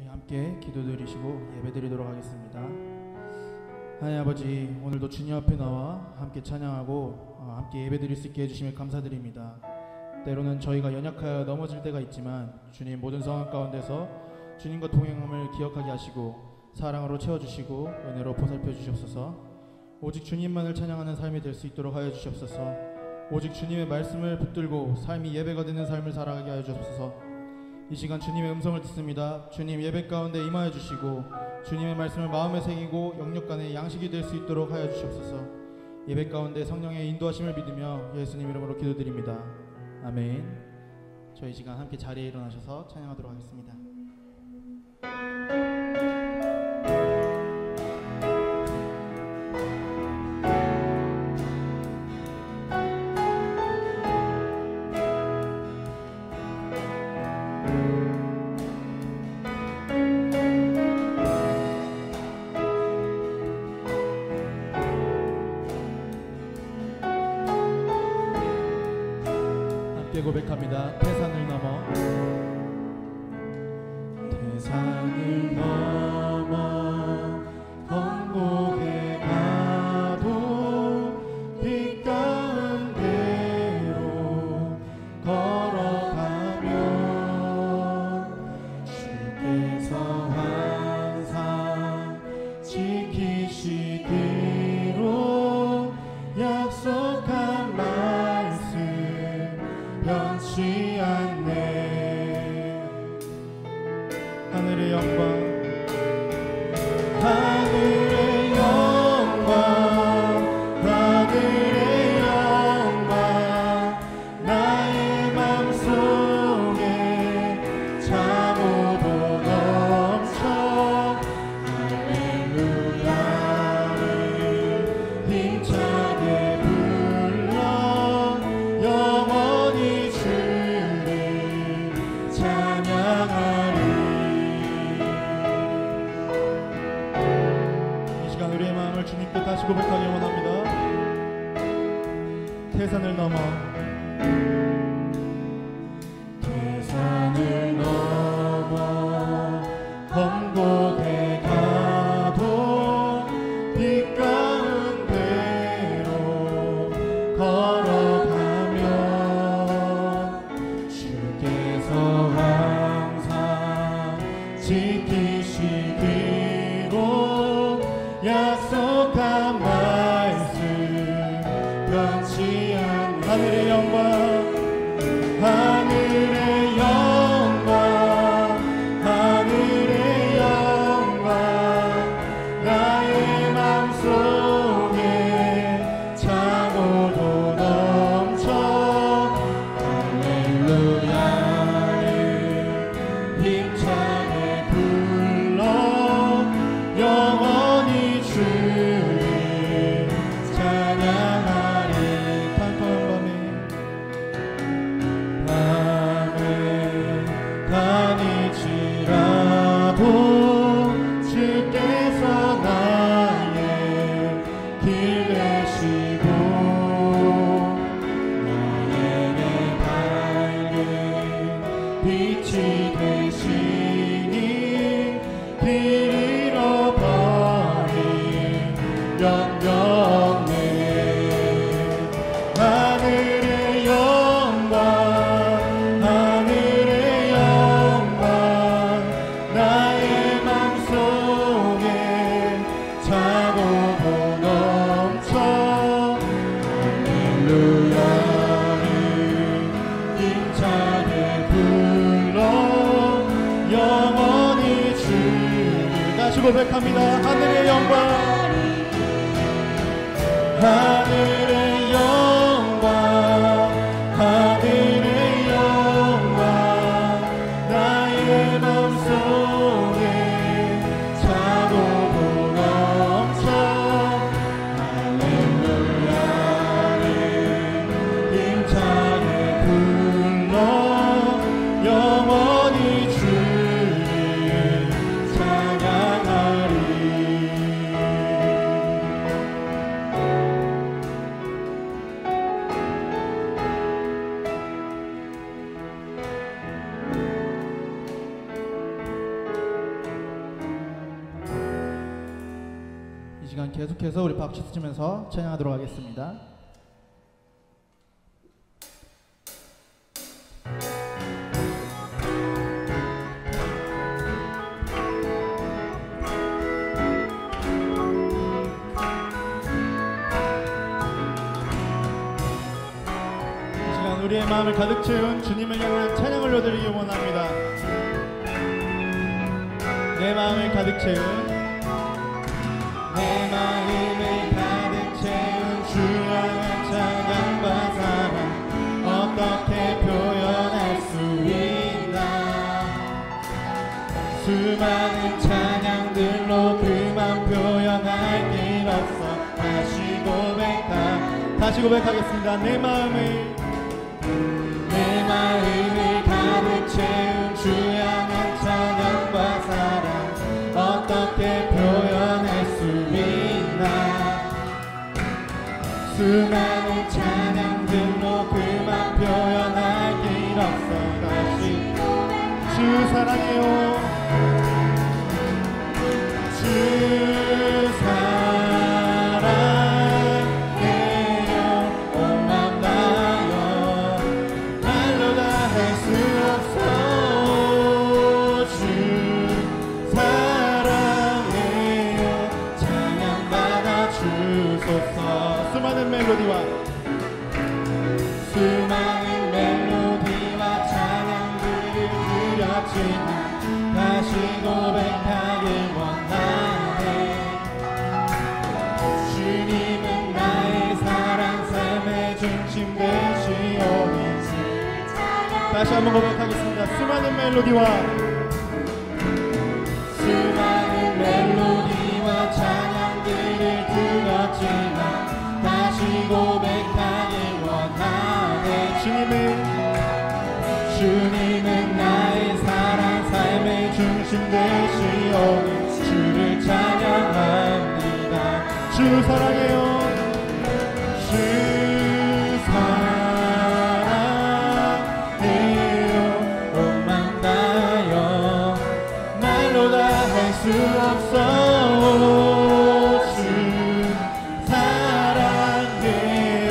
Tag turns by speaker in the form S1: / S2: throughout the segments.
S1: 함께 기도드리시고 예배드리도록 하겠습니다. 하나님 아버지, 오늘도 주님 앞에 나와 함께 찬양하고 함께 예배드릴 수 있게 해주시며 감사드립니다. 때로는 저희가 연약하여 넘어질 때가 있지만 주님, 모든 상황 가운데서 주님과 동행함을 기억하게 하시고 사랑으로 채워주시고 은혜로 보살펴 주시옵소서. 오직 주님만을 찬양하는 삶이 될 수 있도록 하여 주시옵소서. 오직 주님의 말씀을 붙들고 삶이 예배가 되는 삶을 살아가게 하여 주옵소서. 이 시간 주님의 음성을 듣습니다. 주님, 예배 가운데 임하여 주시고 주님의 말씀을 마음에 새기고 영역 간의 양식이 될 수 있도록 하여 주시옵소서. 예배 가운데 성령의 인도하심을 믿으며 예수님 이름으로 기도드립니다. 아멘. 저희 시간 함께 자리에 일어나셔서 찬양하도록 하겠습니다. 고백합니다. 태산을 넘어, 태산을 넘어 번곡에 가도 빛 가운데로 걸어가면 주께서 항상 지키시기로 약속한 말씀 변치 않네. 하늘의 영광, 하늘의 영광, 하늘의 영광, 나의 맘속에 참호도 넘쳐 할렐루야를 힘차게 불러 영원히 우리의 마음을 주님께 다시 고백하기 원합니다. 태산을 넘어, 태산을 넘어 번곡에 가도 빛 가운데로 걸어가면 주께서 항상 지키시기로 약속한 말씀 변치 않는 하늘의 영광, 하늘의 영광, 하늘의 영광, 나의 맘속에 참호도 넘쳐 할렐루야를 힘차게 불러 영원히 주를 찬양하리. 캄캄한 밤에 다니지라도 주께서 나의 길 되시고 나에게 밝은 빛이 되시니 길 잃어버린 영영네. 하늘의 영광, 하늘의 영광, 나의 맘속에 차고도 넘쳐 할렐루야를 힘차게 불러 영원히 주를 다시 고백합니다. 하늘의 영광, 하늘의 영광, 하늘의 영광, 나의 맘속에 차고도 넘쳐 할렐루야를 힘차게 불러 영원히 주를 찬양하리. 시간 계속해서 우리 박수 치면서 찬양하도록 하겠습니다. 이 시간 우리의 마음을 가득 채운 주님을 향한 찬양을 올려드리기 원합니다. 내 마음을 가득 채운 내 마음을 가득 채운 주 향한 찬양과 사랑 어떻게 표현할 수 있나. 수많은 찬양들로 그만 표현할 길 없어. 다시 고백하겠습니다. 내 마음을 가득 채운 주 향한 찬양과 사랑 어떻게 표현할 수 있나. 수많은 찬양들로 그만 표현할 길 없어. 다시 주 사랑해요. 주 사랑해요. 온 맘 다하여 말로 다 할 수 없어. 주 사랑해요. 찬양받아 주소서. 수많은 멜로디와 찬양들을 드렸지만 다시 고백하길 원하네. 주님은 나의 사랑 삶의 중심 되시오니. 다시 한번 고백하겠습니다. 수많은 멜로디와 찬양들을 들었지만 다시 고백하길 원하네. 주님은 나의 사랑 삶의 중심 되시오니 주를 찬양합니다. 주 사랑해요. 주 사랑해요. 온 맘 다하여 말로 다 할 수 없어. 주 사랑해요.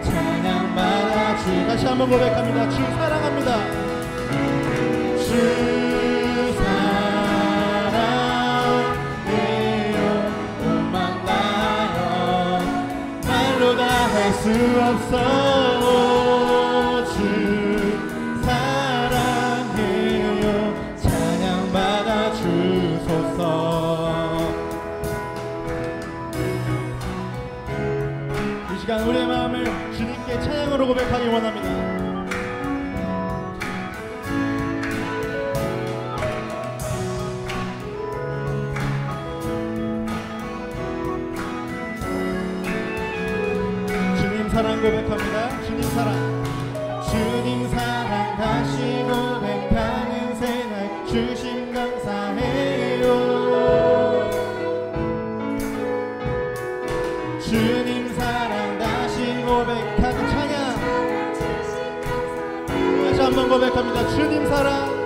S1: 찬양받아 주. 다시 한번 고백합니다. 주 사랑합니다. 주 사랑해요. 온 맘 다하여 말로 다 할 수 없어. 주 사랑해요. 찬양받아 주소서. 이 시간 우리의 마음을 주님께 찬양으로 고백하기 원합니다. 사랑 고백합니다. 주님 사랑 다시 고백하는 새날 주심 감사해요. 주님 사랑 다시 고백하는 찬양. 다시 한번 고백합니다. 주님 사랑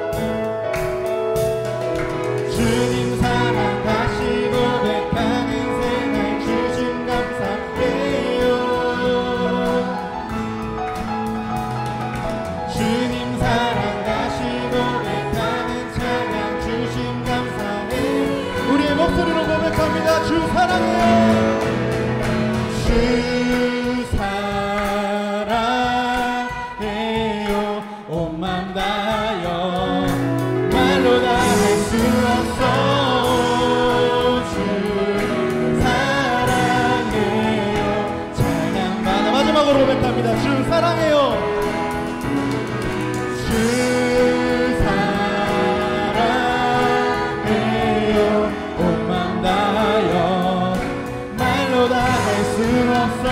S1: 다시 고백하는 새날 주심 감사해요. 주님 사랑 다시 고백하는 찬양 주심 감사해. 우리의 목소리로 고백합니다. 주 사랑해요. 주 사랑해요. 온 맘 다하여 말로 다 할 수 없어. 주 사랑해요. 찬양받아. 마지막으로 고백합니다. 주 사랑해요. 주 사랑해요. 온 맘 다하여 말로 다 할 수 없어.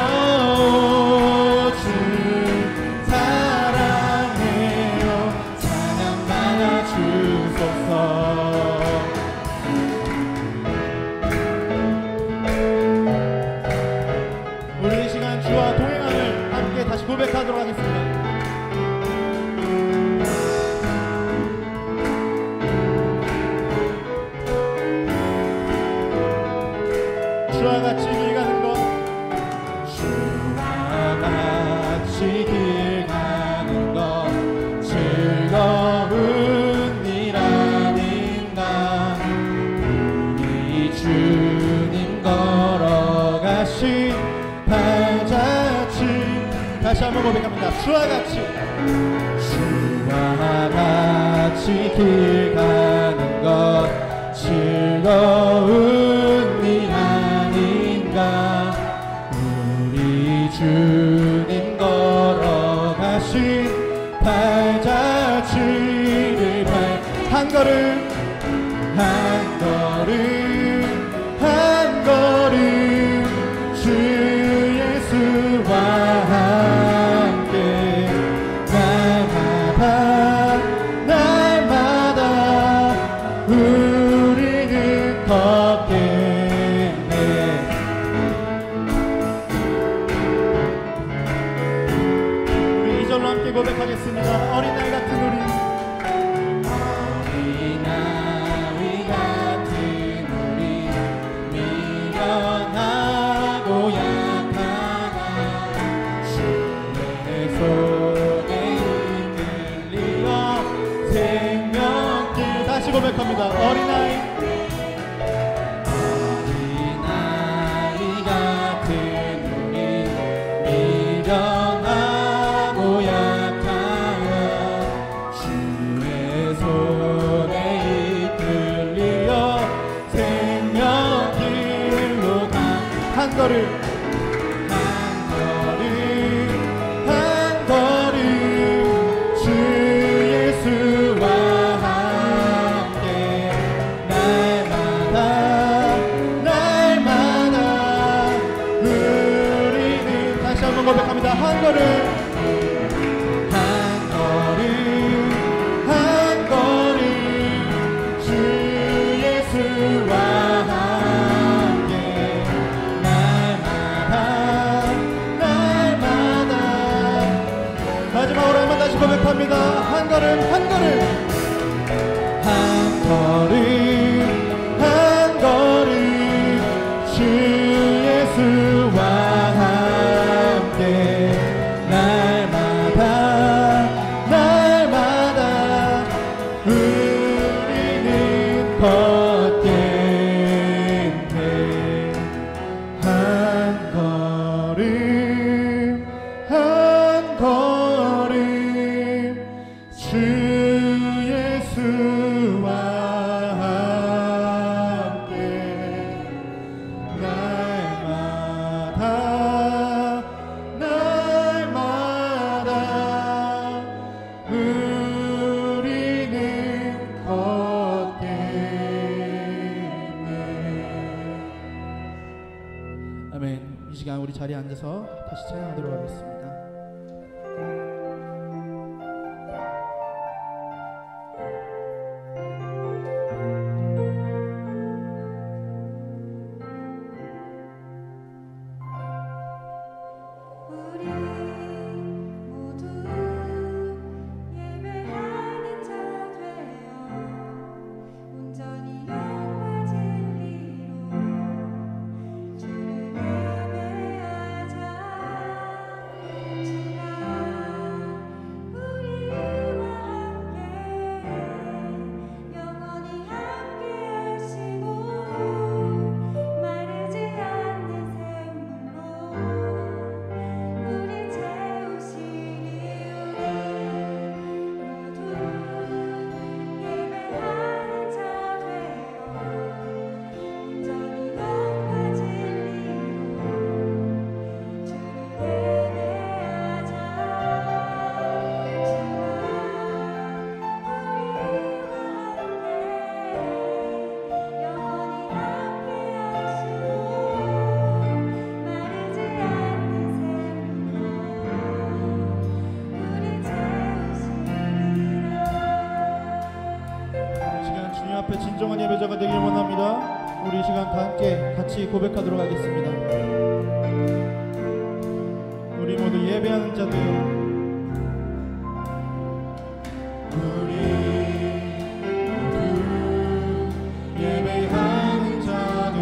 S1: 주와 같이 길 가는 것, 주와 같이 길 가는 것 즐거운 일 아닌가. 우리 주님 걸어가신 발자취, 다시 한번 고백합니다. 주와 같이 길 가는 것 즐거운 일 아닌가. 우리 주님 걸어가신 발자취를 한 걸음 한 걸음 주 예수와 함께 날마다 우리는 걷겠네. 우리 이절로 함께 고백하겠습니다. 어린아이 같은 우리, 어린아이 같은 우리, 미련하고 약하나 주의 손에 이끌리어 생명길, 다시 고백합니다. 어린아이 같은 우리, 미련하고 약하나 주의 손에 이끌리어 생명길로 가. 한 걸음 한 걸음 주 예수와 함께 날마다 우리는, 다시 한번 고백합니다. 한 걸음 주 예수와 함께 날마다. 마지막으로 한번 다시 고백합니다. 한 걸음 주 예수와 함께 날마다 우리는 걷겠네. 한 걸음 주 예수와 함께 날마다 우리는 걷겠네. 아멘. 이 시간 우리 자리에 앉아서 다시 찬양하도록 하겠습니다. 앞에 진정한 예배자가 되길 원합니다. 우리 이 시간 다 함께 같이 고백하도록 하겠습니다. 우리 모두 예배하는 자들, 우리 모두 예배하는 자들,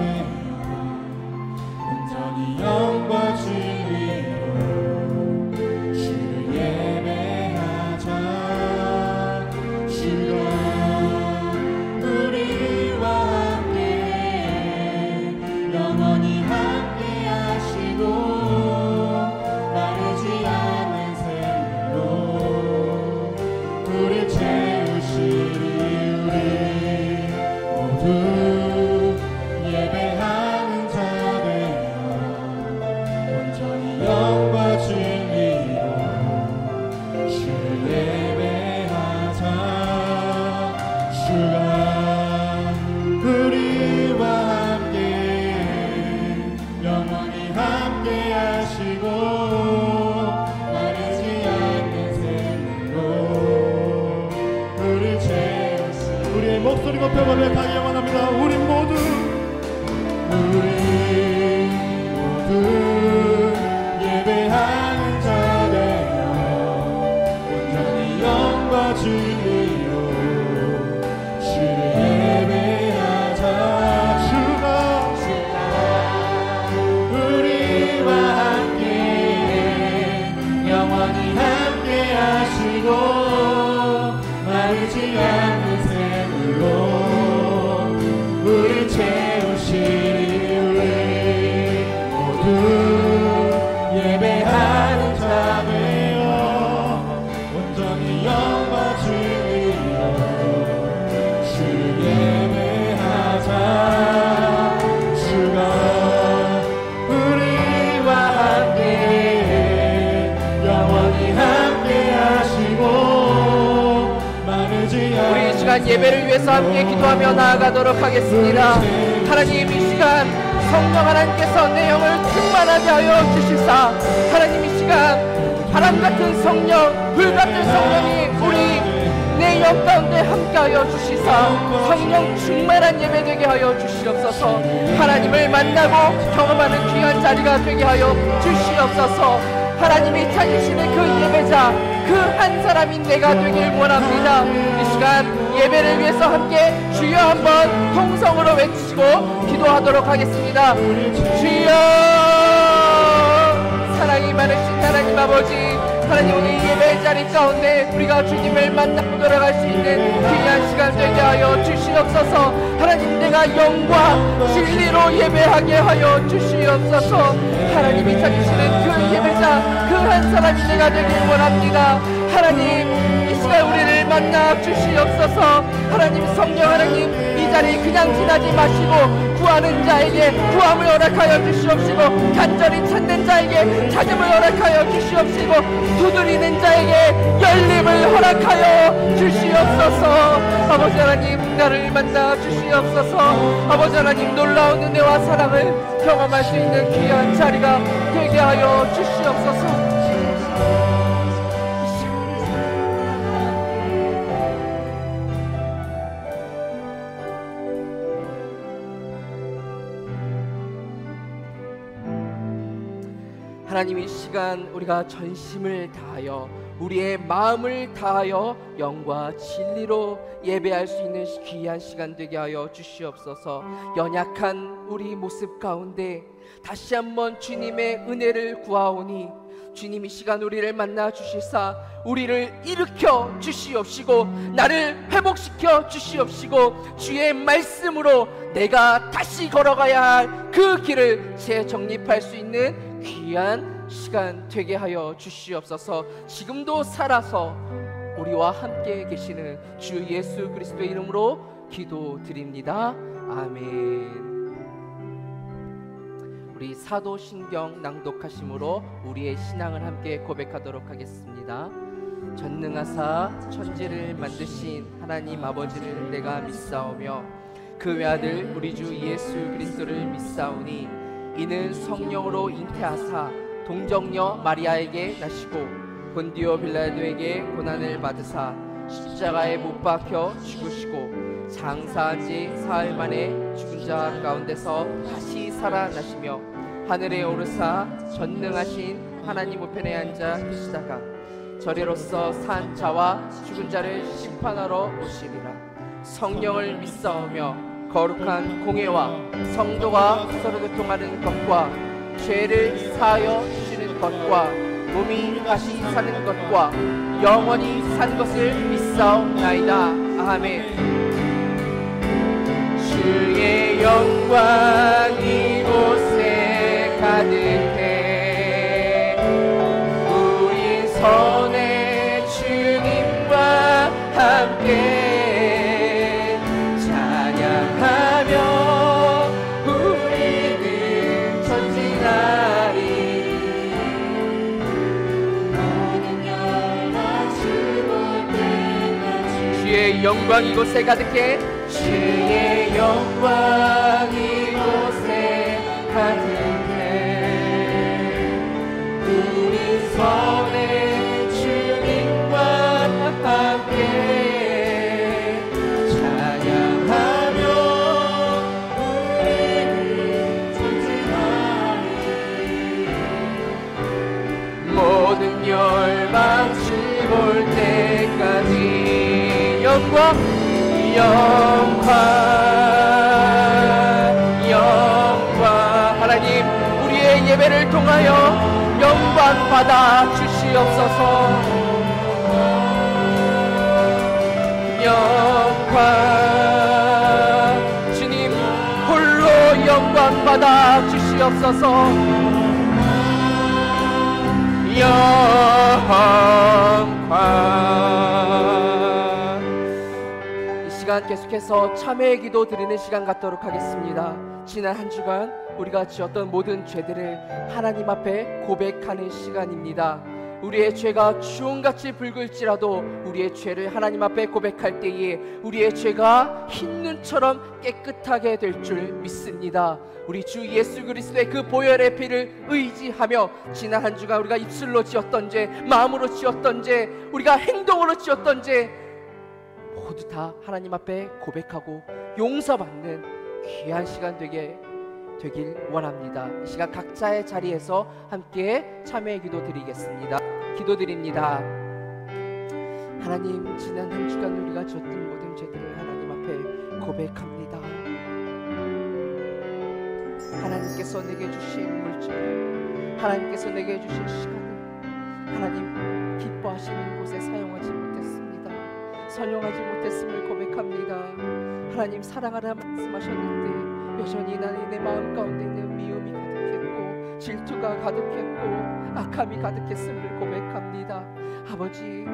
S1: 모두 예배하는 자 되어 온전히 영과 진리로 주를 예배하자. 주가 우리와 함께 영원히 함께 하시고 마르지 않는 샘으로 우리 채우시. 우리의 목소리 높여 고백하기 원합니다. 우리 모두 예배하는 자 되어 온전히 영과 진리로 주를 예배하자. 주가 우리와 함께 영원히 함께 하시고 마르지 않는 샘으로 우리 채우시리. 우리 모두 예배하는 자 되어 온전히 영과 진리로 주를 예배하자. 주가 우리와 함께 영원히 함께 하시고 마르지 않는.
S2: 우리 이 시간 예배를 위해서 함께 기도하며 나아가도록 하겠습니다. 하나님, 이 시간 성령 하나님께서 내 영을 충만하게 하여 주시사, 하나님 이 시간 바람같은 성령, 불같은 성령이 우리 내 영 가운데 함께하여 주시사 성령 충만한 예배 되게 하여 주시옵소서. 하나님을 만나고 경험하는 귀한 자리가 되게 하여 주시옵소서. 하나님이 찾으시는 그 예배자, 그 한 사람인 내가 되길 원합니다. 이 시간 예배를 위해서 함께 주여 한번 통성으로 외치고 기도하도록 하겠습니다. 주여, 사랑이 많으신 하나님 아버지, 하나님 오늘 예배 자리 가운데 우리가 주님을 만나고 돌아갈 수 있는 귀한 시간 되게 하여 주시옵소서. 하나님, 내가 영과 진리로 예배하게 하여 주시옵소서. 하나님이 찾으시는 그 예배자, 그 한 사람이 내가 되길 원합니다. 하나님, 이 시간 우리를 만나 주시옵소서. 하나님, 성령 하나님, 이 자리 그냥 지나지 마시고 구하는 자에게 구함을 허락하여 주시옵시고, 간절히 찾는 자에게 찾음을 허락하여 주시옵시고, 두드리는 자에게 열림을 허락하여 주시옵소서. 아버지 하나님, 나를 만나 주시옵소서. 아버지 하나님, 놀라운 은혜와 사랑을 경험할 수 있는 귀한 자리가 되게 하여 주시옵소서. 하나님, 이 시간 우리가 전심을 다하여 우리의 마음을 다하여 영과 진리로 예배할 수 있는 귀한 시간 되게 하여 주시옵소서. 연약한 우리 모습 가운데 다시 한번 주님의 은혜를 구하오니 주님 이 시간 우리를 만나 주시사 우리를 일으켜 주시옵시고 나를 회복시켜 주시옵시고 주의 말씀으로 내가 다시 걸어가야 할 그 길을 재정립할 수 있는 귀한 시간 되게 하여 주시옵소서. 지금도 살아서 우리와 함께 계시는 주 예수 그리스도의 이름으로 기도드립니다. 아멘. 우리 사도신경 낭독하심으로 우리의 신앙을 함께 고백하도록 하겠습니다. 전능하사 천지를 만드신 하나님 아버지를 내가 믿사오며 그 외아들 우리 주 예수 그리스도를 믿사오니 이는 성령으로 잉태하사 동정녀 마리아에게 나시고 본디오 빌라도에게 고난을 받으사 십자가에 못 박혀 죽으시고 장사한 지 사흘 만에 죽은 자 가운데서 다시 살아나시며 하늘에 오르사 전능하신 하나님 우편에 앉아 계시다가 저리로서 산 자와 죽은 자를 심판하러 오시리라. 성령을 믿사오며 거룩한 공회와 성도가 서로 교통하는 것과 죄를 사하여 주시는 것과 몸이 다시 사는 것과 영원히 산 것을 믿사옵나이다. 아멘. 주의 영광 이곳에 가득해 우리 선의 주님과 함께 찬양 찬양하며 우리는 전진하리. 주의 영광 이곳에 가득해. 주의 영광 이곳에 가득해. 우리 손에 주님과 함께 찬양하며 우리는 전진하리. 모든 열망 볼 때까지 영광 하나님, 우리의 예배를 통하여 영광 받아 주시옵소서. 영광, 주님 홀로 영광 받아 주시옵소서. 이 시간 계속해서 참회의 기도 드리는 시간 갖도록 하겠습니다. 지난 한 주간 우리가 지었던 모든 죄들을 하나님 앞에 고백하는 시간입니다. 우리의 죄가 주홍같이 붉을지라도 우리의 죄를 하나님 앞에 고백할 때에 우리의 죄가 흰눈처럼 깨끗하게 될 줄 믿습니다. 우리 주 예수 그리스도의 그 보혈의 피를 의지하며 지난 한 주간 우리가 입술로 지었던 죄, 마음으로 지었던 죄, 우리가 행동으로 지었던 죄 모두 다 하나님 앞에 고백하고 용서받는 귀한 시간 되길 원합니다. 이 시간 각자의 자리에서 함께 참회의 기도 드리겠습니다. 기도드립니다. 하나님, 지난 한 주간 우리가 지었던 모든 죄들을 하나님 앞에 고백합니다. 하나님께서 내게 주신 물질, 하나님께서 내게 주신 시간을 하나님 기뻐하시는 곳에 사용하지 못했습니다. 선용하지 못했음을 고백합니다. 하나님, 사랑하라 말씀하셨는데 여전히 나는 내 마음 가운데는 미움이 가득했고 질투가 가득했고 악함이 가득했음을 고백합니다. 아버지,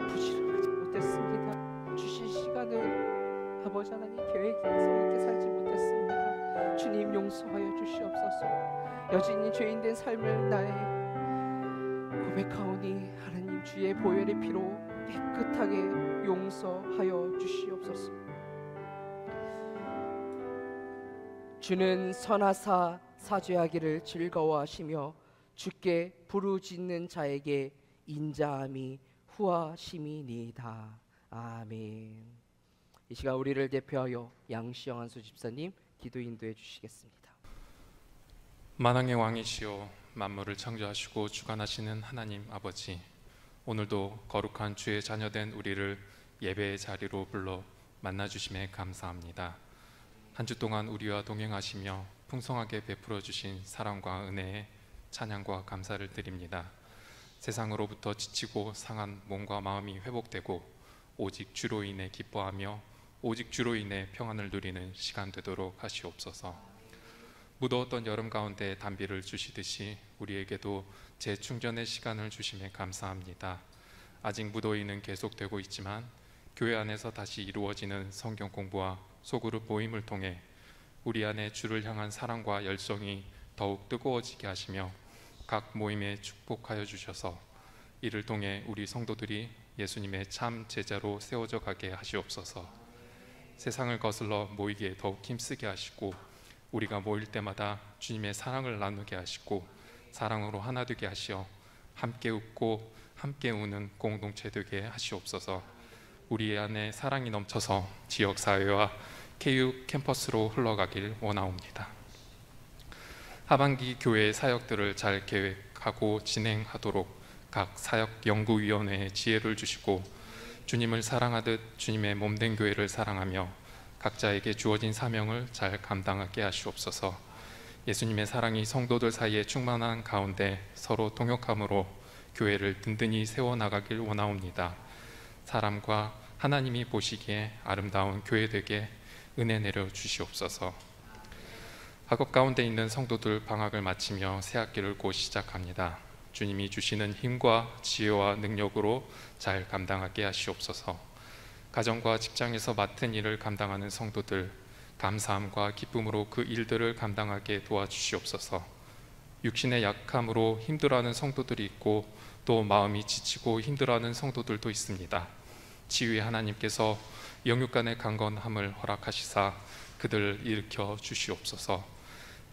S2: 부지런하지 못했습니다. 주신 시간을 아버지 하나님 계획성 있게 살지 못했습니다. 주님, 용서하여 주시옵소서. 여전히 죄인된 삶을 나의 고백하오니 하나님 주의 보혈의 피로 깨끗하게 용서하여 주시옵소서. 주는 선하사 사죄하기를 즐거워하시며 주께 부르짖는 자에게 인자함이 후하심이니이다. 아멘. 이 시간 우리를 대표하여 양시영 한수 집사님 기도 인도해 주시겠습니다.
S3: 만왕의 왕이시오, 만물을 창조하시고 주관하시는 하나님 아버지, 오늘도 거룩한 주의 자녀된 우리를 예배의 자리로 불러 만나주심에 감사합니다. 한 주 동안 우리와 동행하시며 풍성하게 베풀어 주신 사랑과 은혜에 찬양과 감사를 드립니다. 세상으로부터 지치고 상한 몸과 마음이 회복되고 오직 주로 인해 기뻐하며 오직 주로 인해 평안을 누리는 시간 되도록 하시옵소서. 무더웠던 여름 가운데 단비를 주시듯이 우리에게도 재충전의 시간을 주심에 감사합니다. 아직 무더위는 계속되고 있지만 교회 안에서 다시 이루어지는 성경 공부와 소그룹 모임을 통해 우리 안에 주를 향한 사랑과 열정이 더욱 뜨거워지게 하시며 각 모임에 축복하여 주셔서 이를 통해 우리 성도들이 예수님의 참 제자로 세워져 가게 하시옵소서. 세상을 거슬러 모이기에 더욱 힘쓰게 하시고 우리가 모일 때마다 주님의 사랑을 나누게 하시고 사랑으로 하나 되게 하시어 함께 웃고 함께 우는 공동체 되게 하시옵소서. 우리 안에 사랑이 넘쳐서 지역사회와 KU 캠퍼스로 흘러가길 원하옵니다. 하반기 교회 사역들을 잘 계획하고 진행하도록 각 사역연구위원회에 지혜를 주시고 주님을 사랑하듯 주님의 몸된 교회를 사랑하며 각자에게 주어진 사명을 잘 감당하게 하시옵소서. 예수님의 사랑이 성도들 사이에 충만한 가운데 서로 동역함으로 교회를 든든히 세워나가길 원하옵니다. 사람과 하나님이 보시기에 아름다운 교회 되게 은혜 내려 주시옵소서. 학업 가운데 있는 성도들 방학을 마치며 새 학기를 곧 시작합니다. 주님이 주시는 힘과 지혜와 능력으로 잘 감당하게 하시옵소서. 가정과 직장에서 맡은 일을 감당하는 성도들, 감사함과 기쁨으로 그 일들을 감당하게 도와주시옵소서. 육신의 약함으로 힘들어하는 성도들이 있고 또 마음이 지치고 힘들어하는 성도들도 있습니다. 지휘 하나님께서 영육 간의 강건함을 허락하시사 그들을 일으켜 주시옵소서.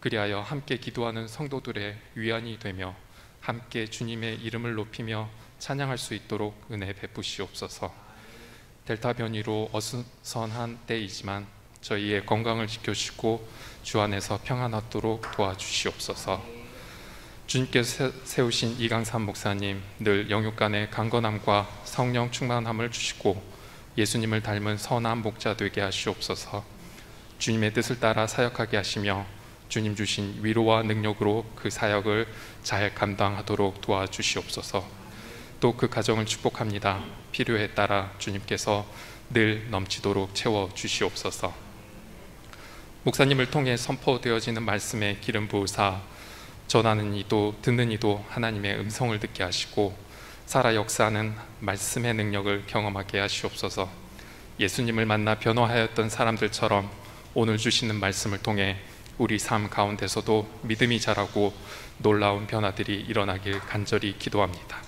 S3: 그리하여 함께 기도하는 성도들의 위안이 되며 함께 주님의 이름을 높이며 찬양할 수 있도록 은혜 베푸시옵소서. 델타 변이로 어수선한 때이지만 저희의 건강을 지켜주시고 주 안에서 평안하도록 도와주시옵소서. 주님께서 세우신 이강삼 목사님, 늘 영육 간의 강건함과 성령 충만함을 주시고 예수님을 닮은 선한 목자 되게 하시옵소서. 주님의 뜻을 따라 사역하게 하시며 주님 주신 위로와 능력으로 그 사역을 잘 감당하도록 도와주시옵소서. 또 그 가정을 축복합니다. 필요에 따라 주님께서 늘 넘치도록 채워주시옵소서. 목사님을 통해 선포되어지는 말씀에 기름 부으사 전하는 이도 듣는 이도 하나님의 음성을 듣게 하시고 살아 역사하는 말씀의 능력을 경험하게 하시옵소서. 예수님을 만나 변화하였던 사람들처럼 오늘 주시는 말씀을 통해 우리 삶 가운데서도 믿음이 자라고 놀라운 변화들이 일어나길 간절히 기도합니다.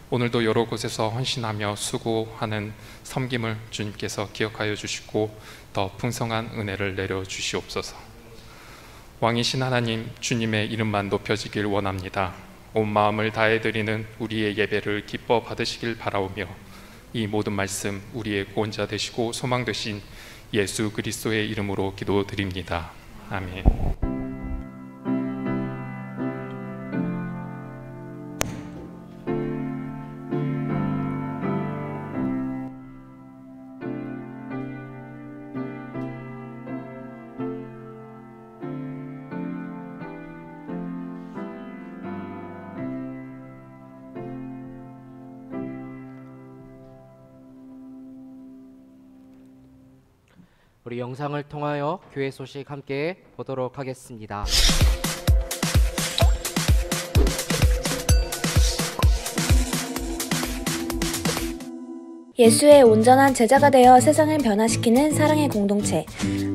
S3: 오늘도 여러 곳에서 헌신하며 수고하는 섬김을 주님께서 기억하여 주시고 더 풍성한 은혜를 내려 주시옵소서. 왕이신 하나님, 주님의 이름만 높여지길 원합니다. 온 마음을 다해 드리는 우리의 예배를 기뻐 받으시길 바라오며 이 모든 말씀 우리의 구원자 되시고 소망 되신 예수 그리스도의 이름으로 기도드립니다. 아멘.
S2: 우리 영상을 통하여 교회 소식 함께 보도록 하겠습니다.
S4: 예수의 온전한 제자가 되어 세상을 변화시키는 사랑의 공동체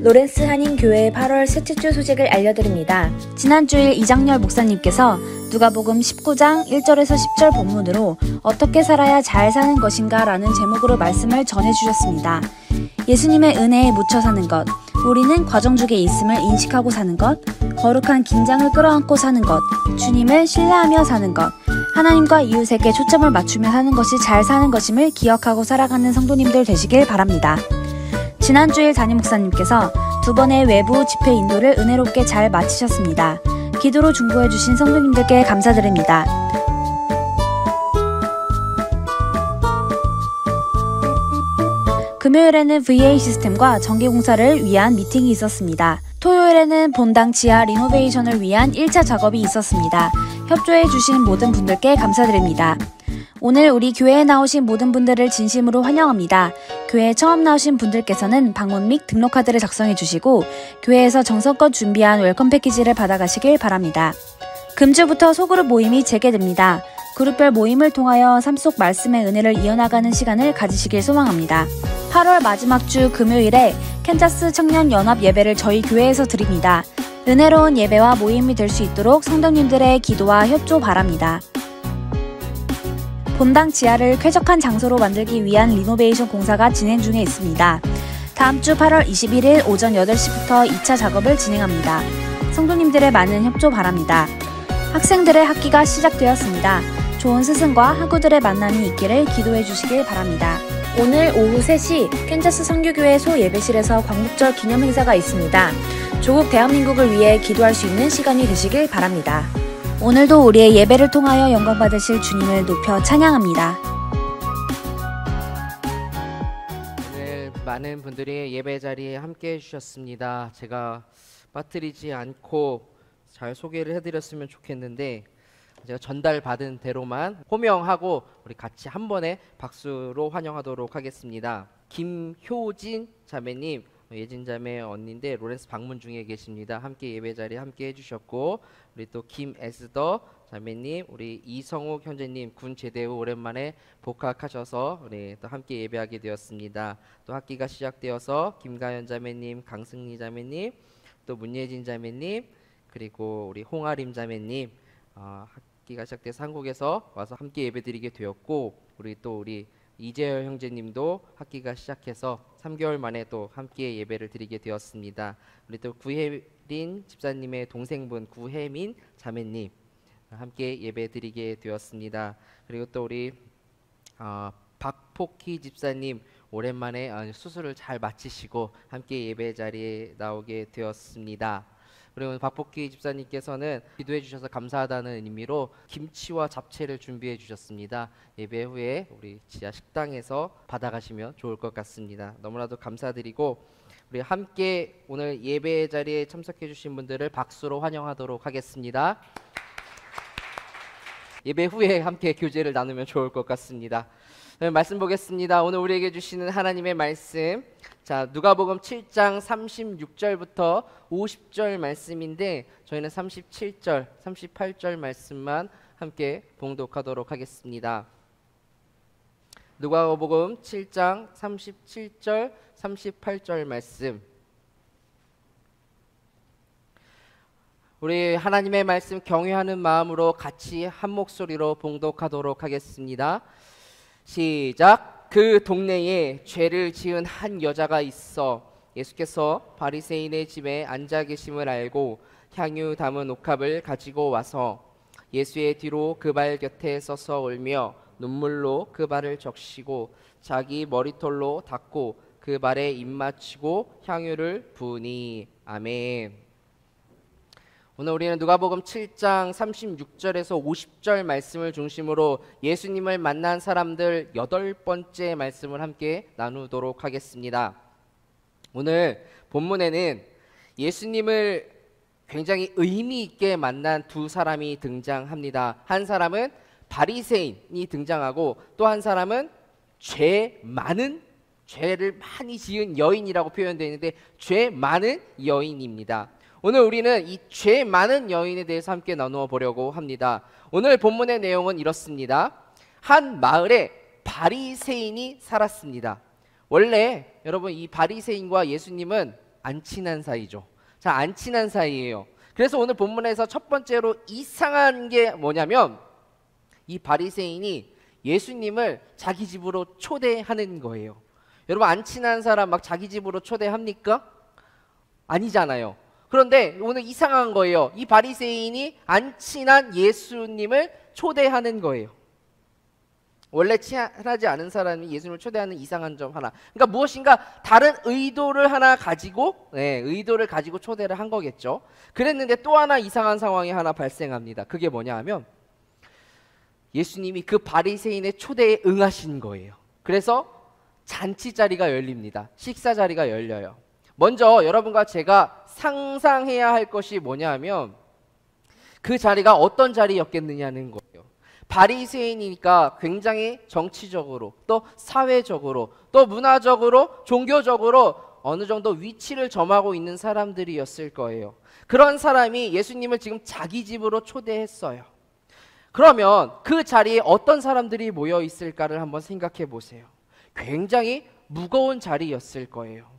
S4: 로렌스 한인교회의 8월 셋째 주 소식을 알려드립니다. 지난주일 이장렬 목사님께서 누가복음 19장 1절에서 10절 본문으로 어떻게 살아야 잘 사는 것인가 라는 제목으로 말씀을 전해주셨습니다. 예수님의 은혜에 묻혀 사는 것, 우리는 과정 중에 있음을 인식하고 사는 것, 거룩한 긴장을 끌어안고 사는 것, 주님을 신뢰하며 사는 것, 하나님과 이웃에게 초점을 맞추며 사는 것이 잘 사는 것임을 기억하고 살아가는 성도님들 되시길 바랍니다. 지난주일 담임 목사님께서 2번의 외부 집회 인도를 은혜롭게 잘 마치셨습니다. 기도로 중보해주신 성도님들께 감사드립니다. 금요일에는 VA 시스템과 전기공사를 위한 미팅이 있었습니다. 토요일에는 본당 지하 리노베이션을 위한 1차 작업이 있었습니다. 협조해 주신 모든 분들께 감사드립니다. 오늘 우리 교회에 나오신 모든 분들을 진심으로 환영합니다. 교회에 처음 나오신 분들께서는 방문 및 등록카드를 작성해 주시고 교회에서 정성껏 준비한 웰컴 패키지를 받아가시길 바랍니다. 금주부터 소그룹 모임이 재개됩니다. 그룹별 모임을 통하여 삶 속 말씀의 은혜를 이어나가는 시간을 가지시길 소망합니다. 8월 마지막 주 금요일에 캔자스 청년 연합 예배를 저희 교회에서 드립니다. 은혜로운 예배와 모임이 될 수 있도록 성도님들의 기도와 협조 바랍니다. 본당 지하를 쾌적한 장소로 만들기 위한 리노베이션 공사가 진행 중에 있습니다. 다음 주 8월 21일 오전 8시부터 2차 작업을 진행합니다. 성도님들의 많은 협조 바랍니다. 학생들의 학기가 시작되었습니다. 좋은 스승과 학우들의 만남이 있기를 기도해 주시길 바랍니다. 오늘 오후 3시 캔자스 선교교회 소예배실에서 광복절 기념 행사가 있습니다. 조국 대한민국을 위해 기도할 수 있는 시간이 되시길 바랍니다. 오늘도 우리의 예배를 통하여 영광 받으실 주님을 높여 찬양합니다.
S2: 오늘 많은 분들이 예배 자리에 함께 해주셨습니다. 제가 빠뜨리지 않고 잘 소개를 해드렸으면 좋겠는데 제가 전달받은 대로만 호명하고 우리 같이 한 번에 박수로 환영하도록 하겠습니다. 김효진 자매님, 예진 자매 언니인데 로렌스 방문 중에 계십니다. 함께 예배 자리에 함께 해주셨고, 우리 또 김에스더 자매님, 우리 이성욱 형제님 군 제대 후 오랜만에 복학하셔서 우리 또 함께 예배하게 되었습니다. 또 학기가 시작되어서 김가연 자매님, 강승리 자매님, 또 문예진 자매님, 그리고 우리 홍아림 자매님 학기가 시작돼서 한국에서 와서 함께 예배드리게 되었고, 우리 이재열 형제님도 학기가 시작해서 3개월 만에 또 함께 예배를 드리게 되었습니다. 우리 또 구혜린 집사님의 동생분 구혜민 자매님 함께 예배드리게 되었습니다. 그리고 또 우리 박복희 집사님 오랜만에 수술을 잘 마치시고 함께 예배 자리에 나오게 되었습니다. 그리고 박복희 집사님께서는 기도해 주셔서 감사하다는 의미로 김치와 잡채를 준비해 주셨습니다. 예배 후에 우리 지하 식당에서 받아가시면 좋을 것 같습니다. 너무나도 감사드리고, 우리 함께 오늘 예배 자리에 참석해 주신 분들을 박수로 환영하도록 하겠습니다. 예배 후에 함께 교제를 나누면 좋을 것 같습니다. 말씀 보겠습니다. 오늘 우리에게 주시는 하나님의 말씀, 자, 누가복음 7장 36절부터 50절 말씀인데 저희는 37절, 38절 말씀만 함께 봉독하도록 하겠습니다. 누가복음 7장 37절, 38절 말씀. 우리 하나님의 말씀 경외하는 마음으로 같이 한 목소리로 봉독하도록 하겠습니다. 시작. 그 동네에 죄를 지은 한 여자가 있어 예수께서 바리새인의 집에 앉아 계심을 알고 향유 담은 옥합을 가지고 와서 예수의 뒤로 그 발 곁에 서서 울며 눈물로 그 발을 적시고 자기 머리털로 닦고 그 발에 입맞추고 향유를 부으니. 아멘. 오늘 우리는 누가복음 7장 36절에서 50절 말씀을 중심으로 예수님을 만난 사람들 8번째 말씀을 함께 나누도록 하겠습니다. 오늘 본문에는 예수님을 굉장히 의미 있게 만난 두 사람이 등장합니다. 한 사람은 바리새인이 등장하고 또 한 사람은 죄를 많이 지은 여인이라고 표현되어 있는데 죄 많은 여인입니다. 오늘 우리는 이 죄 많은 여인에 대해서 함께 나누어 보려고 합니다. 오늘 본문의 내용은 이렇습니다. 한 마을에 바리새인이 살았습니다. 원래 여러분 이 바리새인과 예수님은 안 친한 사이죠. 자, 안 친한 사이예요. 그래서 오늘 본문에서 첫 번째로 이상한 게 뭐냐면 이 바리새인이 예수님을 자기 집으로 초대하는 거예요. 여러분 안 친한 사람 막 자기 집으로 초대합니까? 아니잖아요. 그런데 오늘 이상한 거예요. 이 바리새인이 안 친한 예수님을 초대하는 거예요. 원래 친하지 않은 사람이 예수님을 초대하는 이상한 점 하나. 그러니까 무엇인가 다른 의도를 하나 가지고, 의도를 가지고 초대를 한 거겠죠. 그랬는데 또 하나 이상한 상황이 하나 발생합니다. 그게 뭐냐 하면 예수님이 그 바리새인의 초대에 응하신 거예요. 그래서 잔치 자리가 열립니다. 식사 자리가 열려요. 먼저 여러분과 제가 상상해야 할 것이 뭐냐 하면 그 자리가 어떤 자리였겠느냐는 거예요. 바리새인이니까 굉장히 정치적으로 또 사회적으로 또 문화적으로 종교적으로 어느 정도 위치를 점하고 있는 사람들이었을 거예요. 그런 사람이 예수님을 지금 자기 집으로 초대했어요. 그러면 그 자리에 어떤 사람들이 모여 있을까를 한번 생각해 보세요. 굉장히 무거운 자리였을 거예요.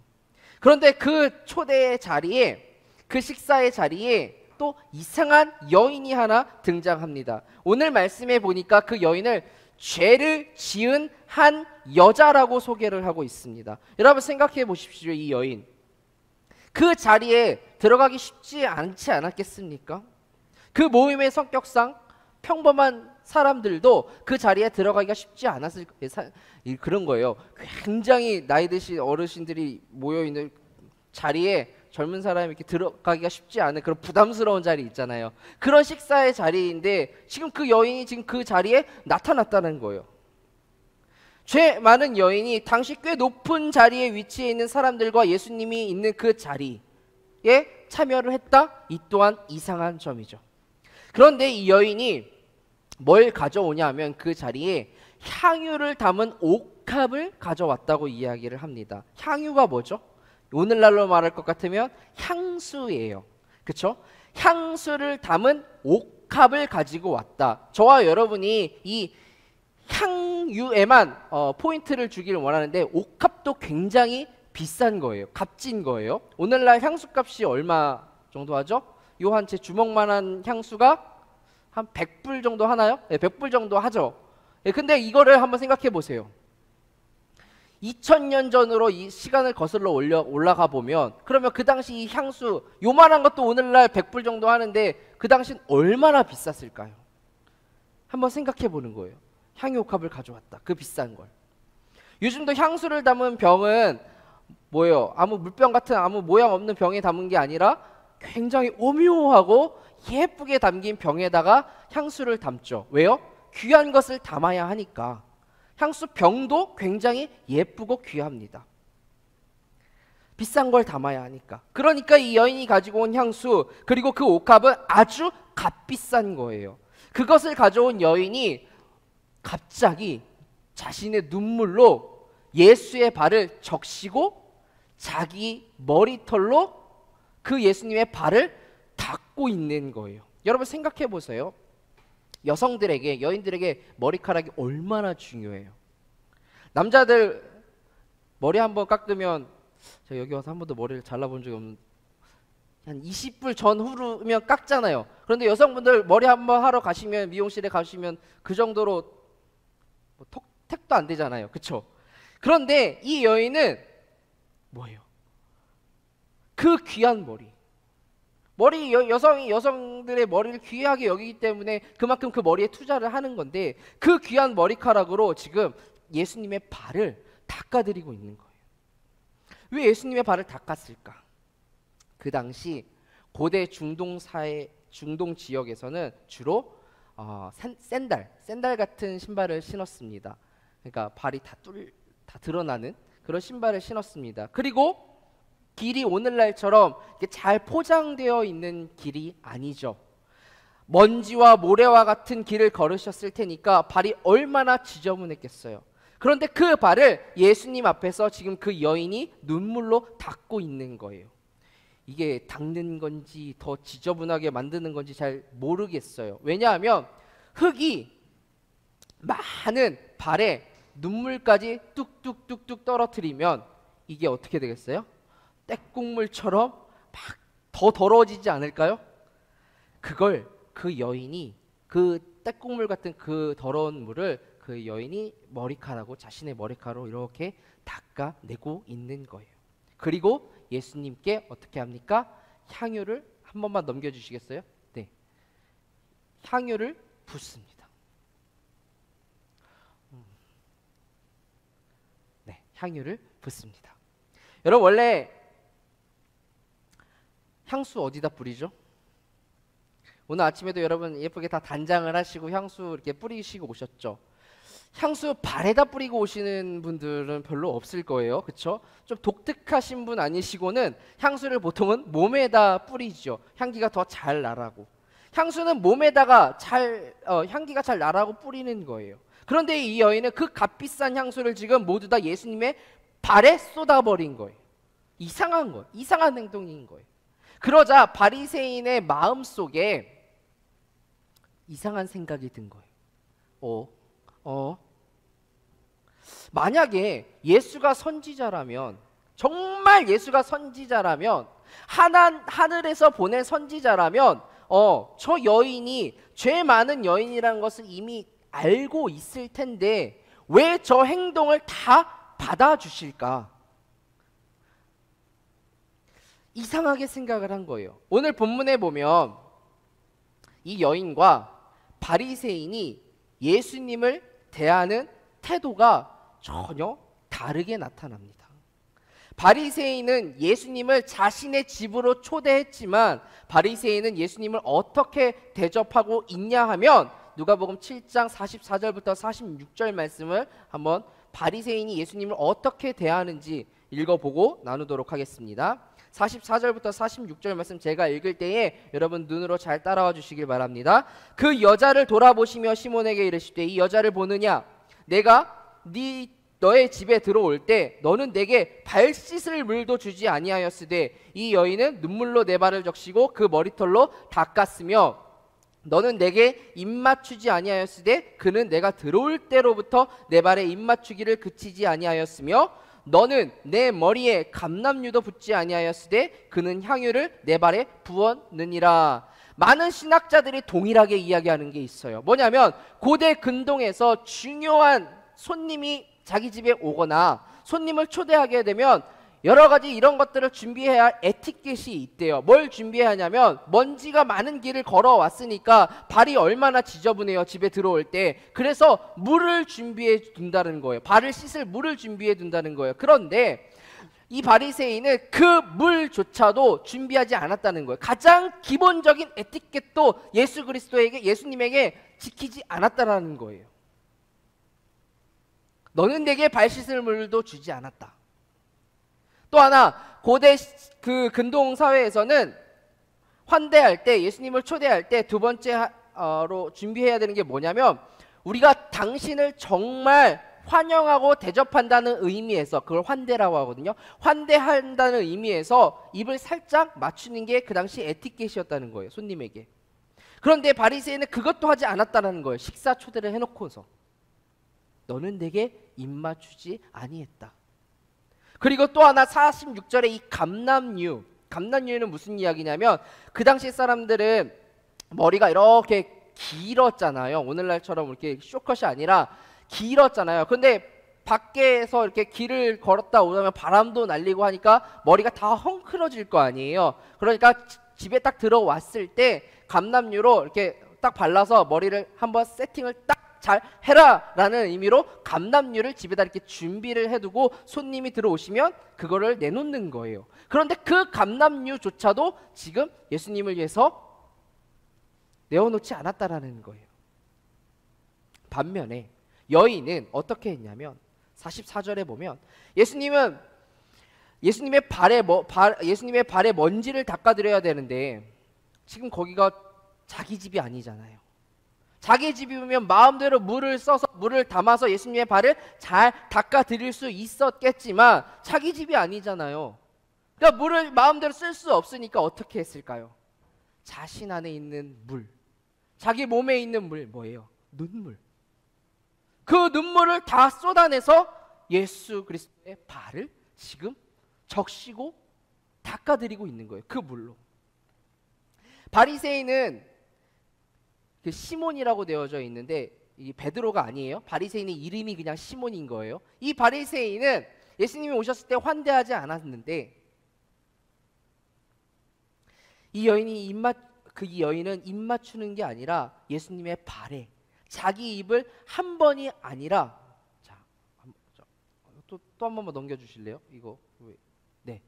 S2: 그런데 그 초대의 자리에, 그 식사의 자리에 또 이상한 여인이 하나 등장합니다. 오늘 말씀에 보니까 그 여인을 죄를 지은 한 여자라고 소개를 하고 있습니다. 여러분 생각해 보십시오. 이 여인, 그 자리에 들어가기 쉽지 않지 않았겠습니까? 그 모임의 성격상 평범한 사람들도 그 자리에 들어가기가 쉽지 않았을 그런 거예요. 굉장히 나이 드신 어르신들이 모여있는 자리에 젊은 사람이 이렇게 들어가기가 쉽지 않은 그런 부담스러운 자리 있잖아요. 그런 식사의 자리인데 지금 그 여인이 지금 그 자리에 나타났다는 거예요. 죄 많은 여인이 당시 꽤 높은 자리에 위치해 있는 사람들과 예수님이 있는 그 자리에 참여를 했다? 이 또한 이상한 점이죠. 그런데 이 여인이 뭘 가져오냐 하면 그 자리에 향유를 담은 옥합을 가져왔다고 이야기를 합니다. 향유가 뭐죠? 오늘날로 말할 것 같으면 향수예요. 그렇죠? 향수를 담은 옥합 옥합을 가지고 왔다. 저와 여러분이 이 향유에만 포인트를 주기를 원하는데 옥합도 굉장히 비싼 거예요. 값진 거예요. 오늘날 향수값이 얼마 정도 하죠? 요 한 제 주먹만한 향수가 한 100불 정도 하나요? 네, 100불 정도 하죠. 네, 근데 이거를 한번 생각해 보세요. 2000년 전으로 이 시간을 거슬러 올라가 보면 그러면 그 당시 이 향수 요만한 것도 오늘날 100불 정도 하는데 그 당시는 얼마나 비쌌을까요? 한번 생각해 보는 거예요. 향유옥합을 가져왔다. 그 비싼 걸. 요즘도 향수를 담은 병은 뭐예요? 아무 물병 같은 아무 모양 없는 병에 담은 게 아니라 굉장히 오묘하고 예쁘게 담긴 병에다가 향수를 담죠. 왜요? 귀한 것을 담아야 하니까. 향수 병도 굉장히 예쁘고 귀합니다. 비싼 걸 담아야 하니까. 그러니까 이 여인이 가지고 온 향수 그리고 그 옥합은 아주 값비싼 거예요. 그것을 가져온 여인이 갑자기 자신의 눈물로 예수의 발을 적시고 자기 머리털로 그 예수님의 발을 닦고 있는 거예요. 여러분 생각해 보세요. 여성들에게, 여인들에게 머리카락이 얼마나 중요해요. 남자들 머리 한번 깎으면, 제가 여기 와서 한 번도 머리를 잘라본 적이 없는, 한 20불 전후면 깎잖아요. 그런데 여성분들 머리 한번 하러 가시면, 미용실에 가시면 그 정도로 뭐 택도 안 되잖아요. 그쵸? 그런데 이 여인은 뭐예요? 그 귀한 여성들의 머리를 귀하게 여기기 때문에 그만큼 그 머리에 투자를 하는 건데 그 귀한 머리카락으로 지금 예수님의 발을 닦아드리고 있는 거예요. 왜 예수님의 발을 닦았을까? 그 당시 고대 중동 지역에서는 주로 샌달 같은 신발을 신었습니다. 그러니까 발이 다 드러나는 그런 신발을 신었습니다. 그리고 길이 오늘날처럼 잘 포장되어 있는 길이 아니죠. 먼지와 모래와 같은 길을 걸으셨을 테니까 발이 얼마나 지저분했겠어요. 그런데 그 발을 예수님 앞에서 지금 그 여인이 눈물로 닦고 있는 거예요. 이게 닦는 건지 더 지저분하게 만드는 건지 잘 모르겠어요. 왜냐하면 흙이 많은 발에 눈물까지 뚝뚝뚝뚝 떨어뜨리면 이게 어떻게 되겠어요? 때국물처럼 막 더 더러워지지 않을까요? 그걸 그 여인이 그 때국물 같은 그 더러운 물을 그 여인이 자신의 머리카락으로 이렇게 닦아내고 있는 거예요. 그리고 예수님께 어떻게 합니까? 향유를 한 번만 넘겨주시겠어요? 네, 향유를 붓습니다. 네, 향유를 붓습니다. 여러분 원래 향수 어디다 뿌리죠? 오늘 아침에도 여러분 예쁘게 다 단장을 하시고 향수 이렇게 뿌리시고 오셨죠? 향수 발에다 뿌리고 오시는 분들은 별로 없을 거예요. 그렇죠? 좀 독특하신 분 아니시고는 향수를 보통은 몸에다 뿌리죠. 향기가 더 잘 나라고. 향수는 몸에다가 향기가 잘 나라고 뿌리는 거예요. 그런데 이 여인은 그 값비싼 향수를 지금 모두 다 예수님의 발에 쏟아버린 거예요. 이상한 거예요. 이상한 행동인 거예요. 그러자 바리새인의 마음속에 이상한 생각이 든 거예요. 만약에 예수가 선지자라면, 정말 예수가 선지자라면, 하늘에서 보낸 선지자라면 저 여인이 죄 많은 여인이라는 것을 이미 알고 있을 텐데 왜 저 행동을 다 받아주실까? 이상하게 생각을 한 거예요. 오늘 본문에 보면 이 여인과 바리새인이 예수님을 대하는 태도가 전혀 다르게 나타납니다. 바리새인은 예수님을 자신의 집으로 초대했지만 바리새인은 예수님을 어떻게 대접하고 있냐 하면 누가복음 7장 44절부터 46절 말씀을 한번 바리새인이 예수님을 어떻게 대하는지 읽어보고 나누도록 하겠습니다. 44절부터 46절 말씀 제가 읽을 때에 여러분 눈으로 잘 따라와 주시길 바랍니다. 그 여자를 돌아보시며 시몬에게 이르시되 이 여자를 보느냐? 내가 너의 집에 들어올 때 너는 내게 발 씻을 물도 주지 아니하였으되 이 여인은 눈물로 내 발을 적시고 그 머리털로 닦았으며 너는 내게 입맞추지 아니하였으되 그는 내가 들어올 때로부터 내 발에 입맞추기를 그치지 아니하였으며 너는 내 머리에 감람유도 붓지 아니하였으되 그는 향유를 내 발에 부었느니라. 많은 신학자들이 동일하게 이야기하는 게 있어요. 뭐냐면 고대 근동에서 중요한 손님이 자기 집에 오거나 손님을 초대하게 되면 여러 가지 이런 것들을 준비해야 할 에티켓이 있대요. 뭘 준비해야 하냐면 먼지가 많은 길을 걸어왔으니까 발이 얼마나 지저분해요, 집에 들어올 때. 그래서 물을 준비해 둔다는 거예요. 발을 씻을 물을 준비해 둔다는 거예요. 그런데 이 바리새인은 그 물조차도 준비하지 않았다는 거예요. 가장 기본적인 에티켓도 예수님에게 지키지 않았다는 거예요. 너는 내게 발 씻을 물도 주지 않았다. 또 하나, 고대 그 근동 사회에서는 환대할 때, 예수님을 초대할 때 두 번째로 준비해야 되는 게 뭐냐면 우리가 당신을 정말 환영하고 대접한다는 의미에서, 그걸 환대라고 하거든요. 환대한다는 의미에서 입을 살짝 맞추는 게 그 당시 에티켓이었다는 거예요, 손님에게. 그런데 바리새인은 그것도 하지 않았다는 거예요. 식사 초대를 해놓고서 너는 내게 입 맞추지 아니했다. 그리고 또 하나 46절에 이 감람유는 무슨 이야기냐면 그 당시 사람들은 머리가 이렇게 길었잖아요. 오늘날처럼 이렇게 쇼컷이 아니라 길었잖아요. 근데 밖에서 이렇게 길을 걸었다 오면 바람도 날리고 하니까 머리가 다 헝클어질 거 아니에요. 그러니까 집에 딱 들어왔을 때 감람유로 이렇게 딱 발라서 머리를 한번 세팅을 딱 잘 해라 라는 의미로 감람유를 집에다 이렇게 준비를 해두고 손님이 들어오시면 그거를 내놓는 거예요. 그런데 그 감람유조차도 지금 예수님을 위해서 내어놓지 않았다라는 거예요. 반면에 여인은 어떻게 했냐면 44절에 보면 예수님의 발에 먼지를 닦아드려야 되는데 지금 거기가 자기 집이 아니잖아요. 자기 집이면 마음대로 물을 써서 물을 담아서 예수님의 발을 잘 닦아드릴 수 있었겠지만 자기 집이 아니잖아요. 그러니까 물을 마음대로 쓸 수 없으니까 어떻게 했을까요? 자신 안에 있는 물, 자기 몸에 있는 물 뭐예요? 눈물. 그 눈물을 다 쏟아내서 예수 그리스도의 발을 지금 적시고 닦아드리고 있는 거예요. 그 물로. 바리새인은 그 시몬이라고 되어져 있는데 이 베드로가 아니에요. 바리새인의 이름이 그냥 시몬인 거예요. 이 바리새인은 예수님이 오셨을 때 환대하지 않았는데 이 여인은 입 맞추는 게 아니라 예수님의 발에 자기 입을 한 번이 아니라 또 한 번만 넘겨주실래요? 이거 네.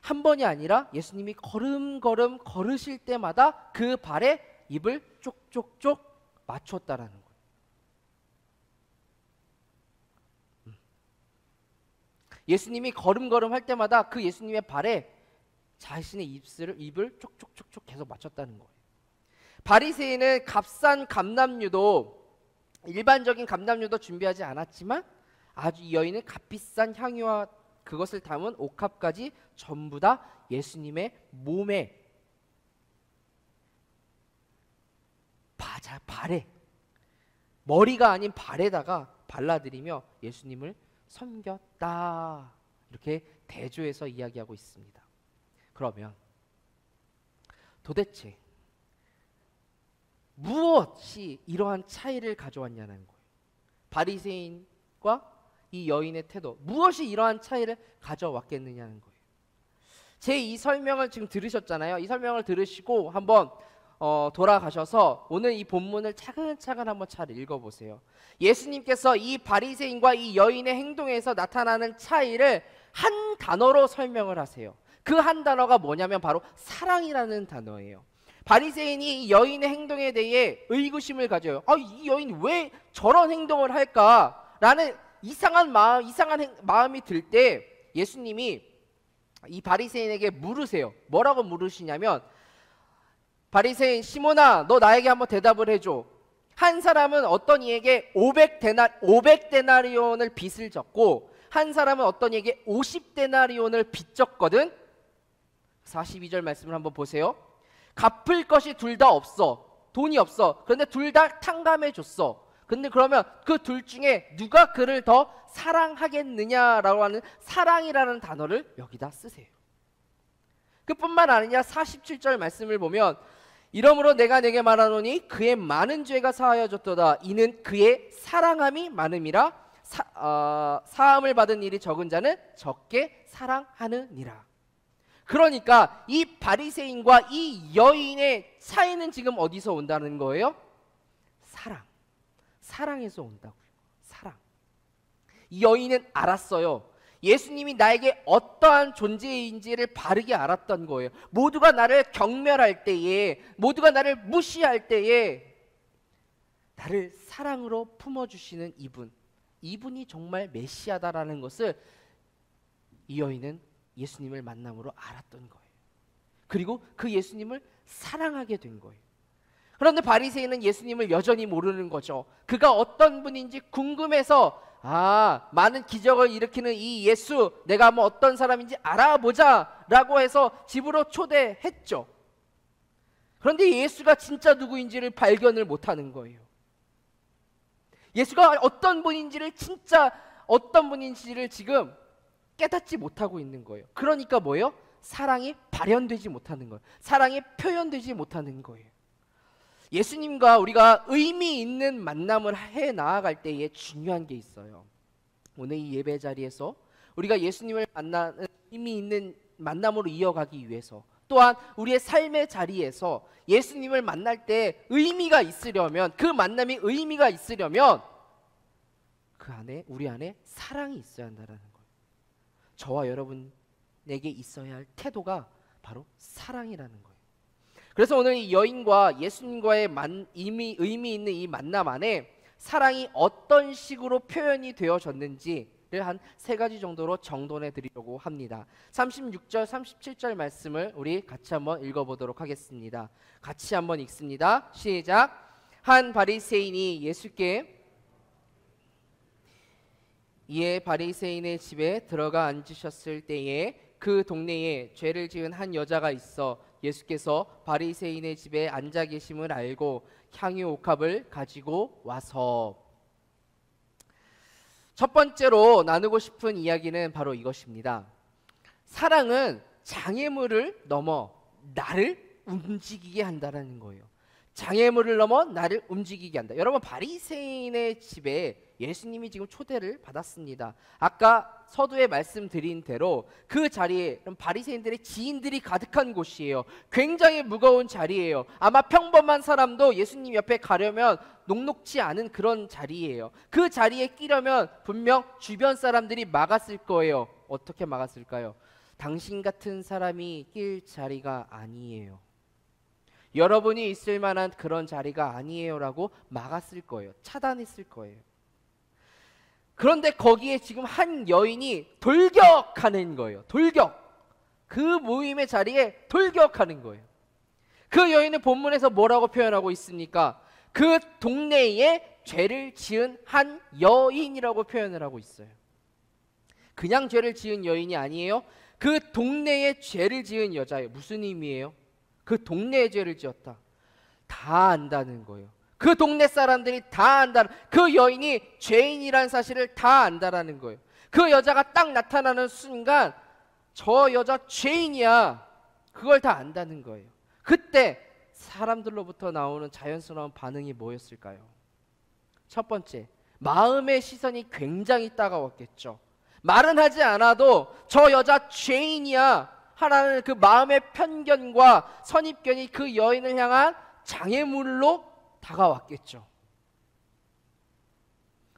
S2: 한 번이 아니라 예수님이 걸음걸음 걸으실 때마다 그 발에 입을 쪽쪽쪽 맞췄다라는 거예요. 예수님이 걸음걸음 할 때마다 그 예수님의 발에 자신의 입을 쪽쪽쪽쪽 계속 맞췄다는 거예요. 바리새인은 값싼 감람유도 일반적인 감람유도 준비하지 않았지만 아주 이 여인은 값비싼 향유와 그것을 담은 옥합까지 전부 다 예수님의 몸에 발에 머리가 아닌 발에다가 발라드리며 예수님을 섬겼다. 이렇게 대조해서 이야기하고 있습니다. 그러면 도대체 무엇이 이러한 차이를 가져왔냐는 거예요. 바리새인과 이 여인의 태도, 무엇이 이러한 차이를 가져왔겠느냐는 거예요. 제 이 설명을 지금 들으셨잖아요. 이 설명을 들으시고 한번 돌아가셔서 오늘 이 본문을 차근차근 한번 잘 읽어보세요. 예수님께서 이 바리새인과 이 여인의 행동에서 나타나는 차이를 한 단어로 설명을 하세요. 그 한 단어가 뭐냐면 바로 사랑이라는 단어예요. 바리새인이 이 여인의 행동에 대해 의구심을 가져요. 이 여인 왜 저런 행동을 할까라는 이상한 마음이 들 때 예수님이 이 바리새인에게 물으세요. 뭐라고 물으시냐면 바리새인 시몬아, 너 나에게 한번 대답을 해줘. 한 사람은 어떤 이에게 500데나리온을 빚을 졌고 한 사람은 어떤 이에게 50데나리온을 빚 졌거든. 42절 말씀을 한번 보세요. 갚을 것이 둘 다 없어. 돈이 없어. 그런데 둘 다 탕감해 줬어. 근데 그러면 그 둘 중에 누가 그를 더 사랑하겠느냐라고 하는 사랑이라는 단어를 여기다 쓰세요. 그뿐만 아니라 47절 말씀을 보면 이러므로 내가 내게 말하노니 그의 많은 죄가 사하여졌도다. 이는 그의 사랑함이 많음이라. 사함을 받은 일이 적은 자는 적게 사랑하느니라. 그러니까 이 바리새인과 이 여인의 차이는 지금 어디서 온다는 거예요? 사랑에서 온다고요. 사랑. 이 여인은 알았어요. 예수님이 나에게 어떠한 존재인지를 바르게 알았던 거예요. 모두가 나를 경멸할 때에, 모두가 나를 무시할 때에 나를 사랑으로 품어주시는 이분이 정말 메시아다라는 것을 이 여인은 예수님을 만남으로 알았던 거예요. 그리고 그 예수님을 사랑하게 된 거예요. 그런데 바리새인은 예수님을 여전히 모르는 거죠. 그가 어떤 분인지 궁금해서 많은 기적을 일으키는 이 예수, 내가 한번 어떤 사람인지 알아보자 라고 해서 집으로 초대했죠. 그런데 예수가 진짜 누구인지를 발견을 못하는 거예요. 예수가 어떤 분인지를 지금 깨닫지 못하고 있는 거예요. 그러니까 뭐예요? 사랑이 발현되지 못하는 거예요. 사랑이 표현되지 못하는 거예요. 예수님과 우리가 의미 있는 만남을 해 나아갈 때에 중요한 게 있어요. 오늘 이 예배 자리에서 우리가 예수님을 만나는 의미 있는 만남으로 이어가기 위해서, 또한 우리의 삶의 자리에서 예수님을 만날 때 의미가 있으려면, 그 만남이 의미가 있으려면 그 안에, 우리 안에 사랑이 있어야 한다는 거예요. 저와 여러분에게 있어야 할 태도가 바로 사랑이라는 거예요. 그래서 오늘 이 여인과 예수님과의 의미 있는 이 만남 안에 사랑이 어떤 식으로 표현이 되어졌는지를 한 3가지 정도로 정돈해 드리려고 합니다. 36절, 37절 말씀을 우리 같이 한번 읽어보도록 하겠습니다. 같이 한번 읽습니다. 시작. 한 바리새인이 예수께 이에 바리새인의 집에 들어가 앉으셨을 때에 그 동네에 죄를 지은 한 여자가 있어 예수께서 바리새인의 집에 앉아 계심을 알고 향유 옥합을 가지고 와서, 첫 번째로 나누고 싶은 이야기는 바로 이것입니다. 사랑은 장애물을 넘어 나를 움직이게 한다는 거예요. 장애물을 넘어 나를 움직이게 한다. 여러분, 바리새인의 집에 예수님이 지금 초대를 받았습니다. 아까 서두에 말씀드린 대로 그 자리에 바리새인들의 지인들이 가득한 곳이에요. 굉장히 무거운 자리예요. 아마 평범한 사람도 예수님 옆에 가려면 녹록지 않은 그런 자리예요. 그 자리에 끼려면 분명 주변 사람들이 막았을 거예요. 어떻게 막았을까요? 당신 같은 사람이 낄 자리가 아니에요. 여러분이 있을 만한 그런 자리가 아니에요 라고 막았을 거예요. 차단했을 거예요. 그런데 거기에 지금 한 여인이 돌격하는 거예요. 그 모임의 자리에 돌격하는 거예요. 그 여인은 본문에서 뭐라고 표현하고 있습니까? 그 동네에 죄를 지은 한 여인이라고 표현을 하고 있어요. 그냥 죄를 지은 여인이 아니에요. 그 동네에 죄를 지은 여자예요. 무슨 의미예요? 그 동네에 죄를 지었다. 다 안다는 거예요. 그 동네 사람들이 다 안다는, 그 여인이 죄인이라는 사실을 다 안다라는 거예요. 그 여자가 딱 나타나는 순간 저 여자 죄인이야, 그걸 다 안다는 거예요. 그때 사람들로부터 나오는 자연스러운 반응이 뭐였을까요? 첫 번째, 마음의 시선이 굉장히 따가웠겠죠. 말은 하지 않아도 저 여자 죄인이야 하라는 그 마음의 편견과 선입견이 그 여인을 향한 장애물로 다가왔겠죠.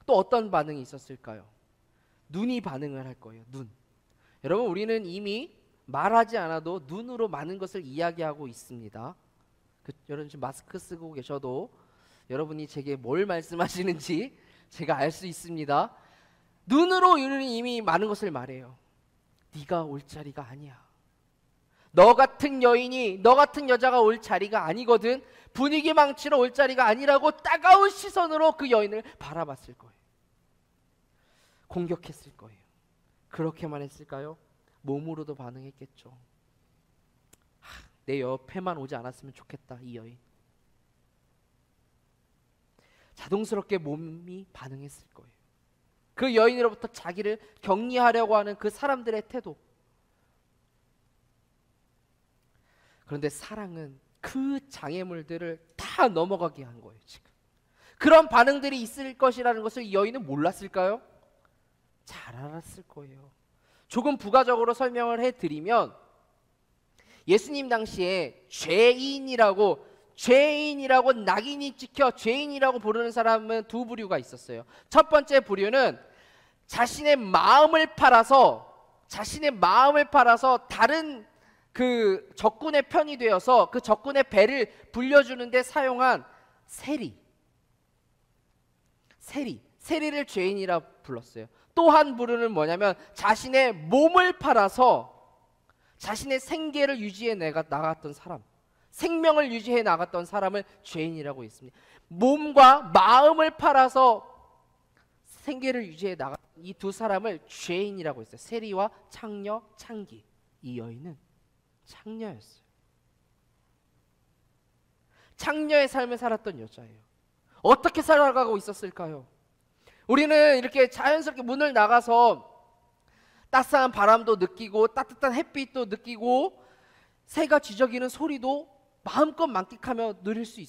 S2: 또 어떤 반응이 있었을까요? 눈이 반응을 할 거예요. 눈. 여러분, 우리는 이미 말하지 않아도 눈으로 많은 것을 이야기하고 있습니다. 여러분 지금 마스크 쓰고 계셔도 여러분이 제게 뭘 말씀하시는지 제가 알 수 있습니다. 눈으로 우리는 이미 많은 것을 말해요. 네가 올 자리가 아니야. 너 같은 여인이, 너 같은 여자가 올 자리가 아니거든. 분위기 망치러 올 자리가 아니라고 따가운 시선으로 그 여인을 바라봤을 거예요. 공격했을 거예요. 그렇게만 했을까요? 몸으로도 반응했겠죠. 내 옆에만 오지 않았으면 좋겠다, 이 여인. 자동스럽게 몸이 반응했을 거예요. 그 여인으로부터 자기를 격리하려고 하는 그 사람들의 태도. 그런데 사랑은 그 장애물들을 다 넘어가게 한 거예요. 지금 그런 반응들이 있을 것이라는 것을 이 여인은 몰랐을까요? 잘 알았을 거예요. 조금 부가적으로 설명을 해드리면, 예수님 당시에 죄인이라고 낙인이 찍혀 죄인이라고 부르는 사람은 두 부류가 있었어요. 첫 번째 부류는 자신의 마음을 팔아서 다른 그 적군의 편이 되어서 그 적군의 배를 불려주는 데 사용한 세리를 죄인이라 불렀어요. 또 한 부류는 뭐냐면 자신의 몸을 팔아서 자신의 생계를 유지해 나갔던 사람, 생명을 유지해 나갔던 사람을 죄인이라고 했습니다. 몸과 마음을 팔아서 생계를 유지해 나갔던 이 두 사람을 죄인이라고 했어요. 세리와 창기. 이 여인은 창녀였어요. 창녀의 삶을 살았던 여자예요. 어떻게 살아가고 있었을까요? 우리는 이렇게 자연스럽게 문을 나가서 따스한 바람도 느끼고 따뜻한 햇빛도 느끼고 새가 지저귀는 소리도 마음껏 만끽하며 누릴 수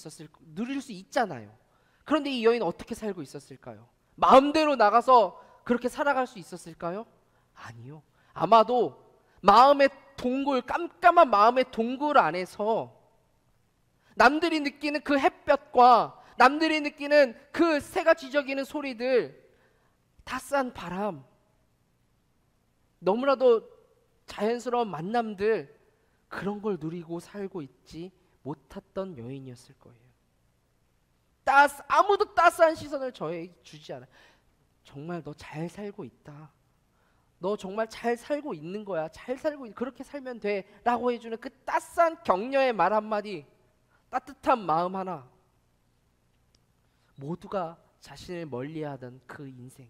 S2: 있잖아요. 그런데 이 여인은 어떻게 살고 있었을까요? 마음대로 나가서 그렇게 살아갈 수 있었을까요? 아니요. 아마도 깜깜한 마음의 동굴 안에서 남들이 느끼는 그 햇볕과 남들이 느끼는 그 새가 지저귀는 소리들, 따스한 바람, 너무나도 자연스러운 만남들, 그런 걸 누리고 살고 있지 못했던 여인이었을 거예요. 아무도 따스한 시선을 저에게 주지 않아요. 정말 너 잘 살고 있다. 너 정말 잘 살고 있는 거야. 그렇게 살면 돼. 라고 해주는 그 따스한 격려의 말 한마디, 따뜻한 마음 하나, 모두가 자신을 멀리하던 그 인생,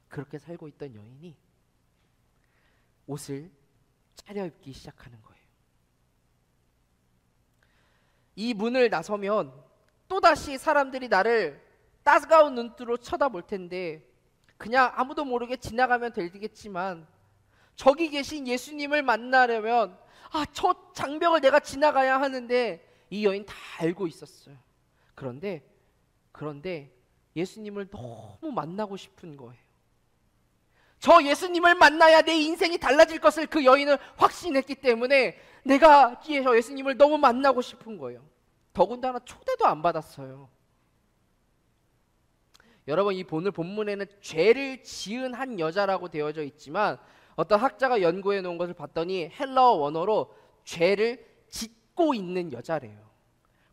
S2: 그렇게 살고 있던 여인이 옷을 차려입기 시작하는 거예요. 이 문을 나서면 또다시 사람들이 나를 따가운 눈으로 쳐다볼 텐데 그냥 아무도 모르게 지나가면 되겠지만, 저기 계신 예수님을 만나려면 저 장벽을 내가 지나가야 하는데 이 여인 다 알고 있었어요. 그런데 예수님을 너무 만나고 싶은 거예요. 저 예수님을 만나야 내 인생이 달라질 것을 그 여인은 확신했기 때문에 내가 저 예수님을 너무 만나고 싶은 거예요. 더군다나 초대도 안 받았어요. 여러분, 이 오늘 본문에는 죄를 지은 한 여자라고 되어져 있지만 어떤 학자가 연구해 놓은 것을 봤더니 헬라어 원어로 죄를 짓고 있는 여자래요.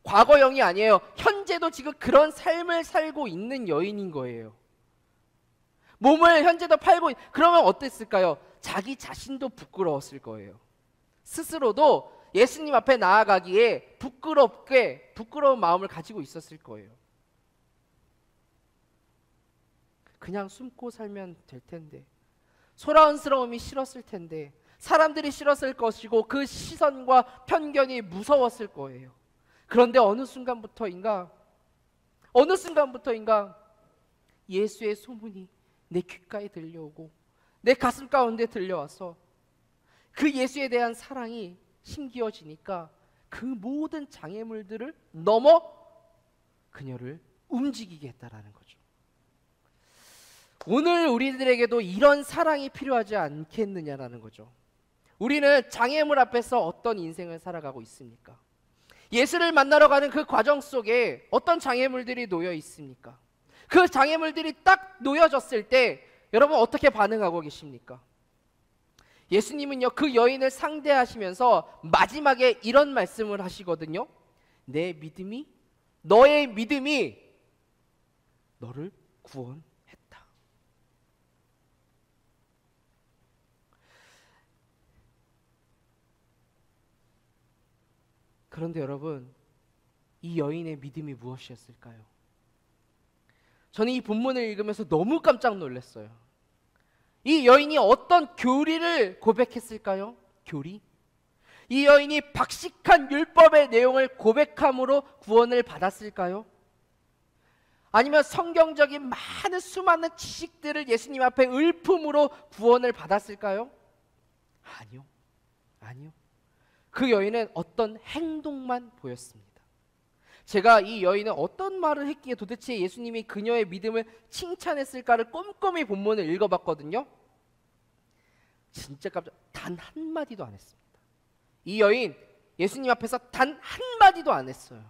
S2: 과거형이 아니에요. 현재도 지금 그런 삶을 살고 있는 여인인 거예요. 몸을 현재도 팔고 그러면 어땠을까요? 자기 자신도 부끄러웠을 거예요. 스스로도 예수님 앞에 나아가기에 부끄러운 마음을 가지고 있었을 거예요. 그냥 숨고 살면 될 텐데, 소란스러움이 싫었을 텐데, 사람들이 싫었을 것이고 그 시선과 편견이 무서웠을 거예요. 그런데 어느 순간부터인가 예수의 소문이 내 귓가에 들려오고 내 가슴 가운데 들려와서 그 예수에 대한 사랑이 심기어지니까 그 모든 장애물들을 넘어 그녀를 움직이게 했다라는 거죠. 오늘 우리들에게도 이런 사랑이 필요하지 않겠느냐라는 거죠. 우리는 장애물 앞에서 어떤 인생을 살아가고 있습니까? 예수를 만나러 가는 그 과정 속에 어떤 장애물들이 놓여 있습니까? 그 장애물들이 딱 놓여졌을 때 여러분 어떻게 반응하고 계십니까? 예수님은요, 그 여인을 상대하시면서 마지막에 이런 말씀을 하시거든요. 너의 믿음이 너를 구원했다. 그런데 여러분, 이 여인의 믿음이 무엇이었을까요? 저는 이 본문을 읽으면서 너무 깜짝 놀랐어요. 이 여인이 어떤 교리를 고백했을까요? 교리? 이 여인이 박식한 율법의 내용을 고백함으로 구원을 받았을까요? 아니면 성경적인 많은 수많은 지식들을 예수님 앞에 을품으로 구원을 받았을까요? 아니요. 아니요. 그 여인은 어떤 행동만 보였습니다. 제가 이 여인은 어떤 말을 했기에 도대체 예수님이 그녀의 믿음을 칭찬했을까를 꼼꼼히 본문을 읽어봤거든요. 진짜 깜짝, 단 한마디도 안 했습니다. 이 여인 예수님 앞에서 단 한마디도 안 했어요.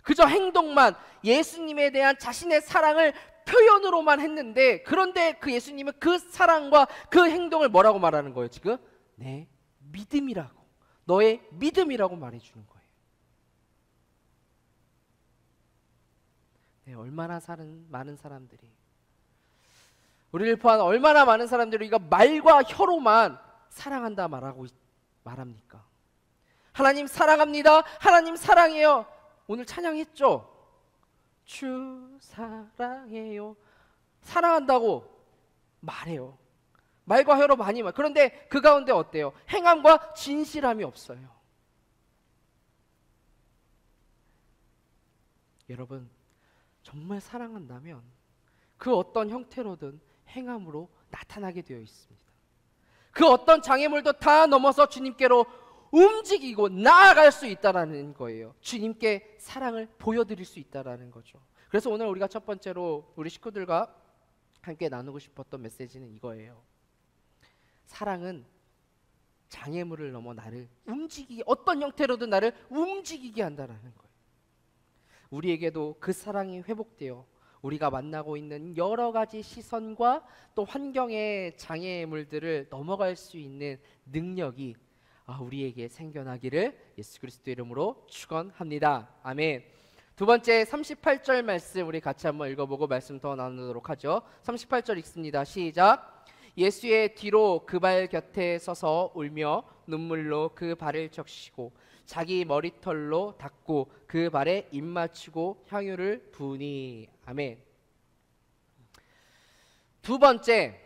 S2: 그저 행동만, 예수님에 대한 자신의 사랑을 표현으로만 했는데, 그런데 그 예수님은 그 사랑과 그 행동을 뭐라고 말하는 거예요? 지금 내 믿음이라고, 너의 믿음이라고 말해주는 거예요. 네, 얼마나 많은 사람들이, 우리를 포함한 얼마나 많은 사람들이 우리가 말과 혀로만 사랑한다 말합니까? 하나님 사랑합니다, 하나님 사랑해요. 오늘 찬양했죠? 주 사랑해요. 사랑한다고 말해요. 말과 혀로 많이 말. 그런데 그 가운데 어때요? 행함과 진실함이 없어요. 여러분, 정말 사랑한다면 그 어떤 형태로든 행함으로 나타나게 되어 있습니다. 그 어떤 장애물도 다 넘어서 주님께로 움직이고 나아갈 수 있다라는 거예요. 주님께 사랑을 보여드릴 수 있다라는 거죠. 그래서 오늘 우리가 첫 번째로 우리 식구들과 함께 나누고 싶었던 메시지는 이거예요. 사랑은 장애물을 넘어 나를 움직이게, 어떤 형태로든 나를 움직이게 한다라는 거예요. 우리에게도 그 사랑이 회복되어 우리가 만나고 있는 여러 가지 시선과 또 환경의 장애물들을 넘어갈 수 있는 능력이 우리에게 생겨나기를 예수 그리스도 이름으로 축원합니다. 아멘. 두 번째 38절 말씀 우리 같이 한번 읽어보고 말씀 더 나누도록 하죠. 38절 읽습니다. 시작. 예수의 뒤로 그 발 곁에 서서 울며 눈물로 그 발을 적시고 자기 머리털로 닦고 그 발에 입 맞추고 향유를 부으니. 아멘. 두 번째,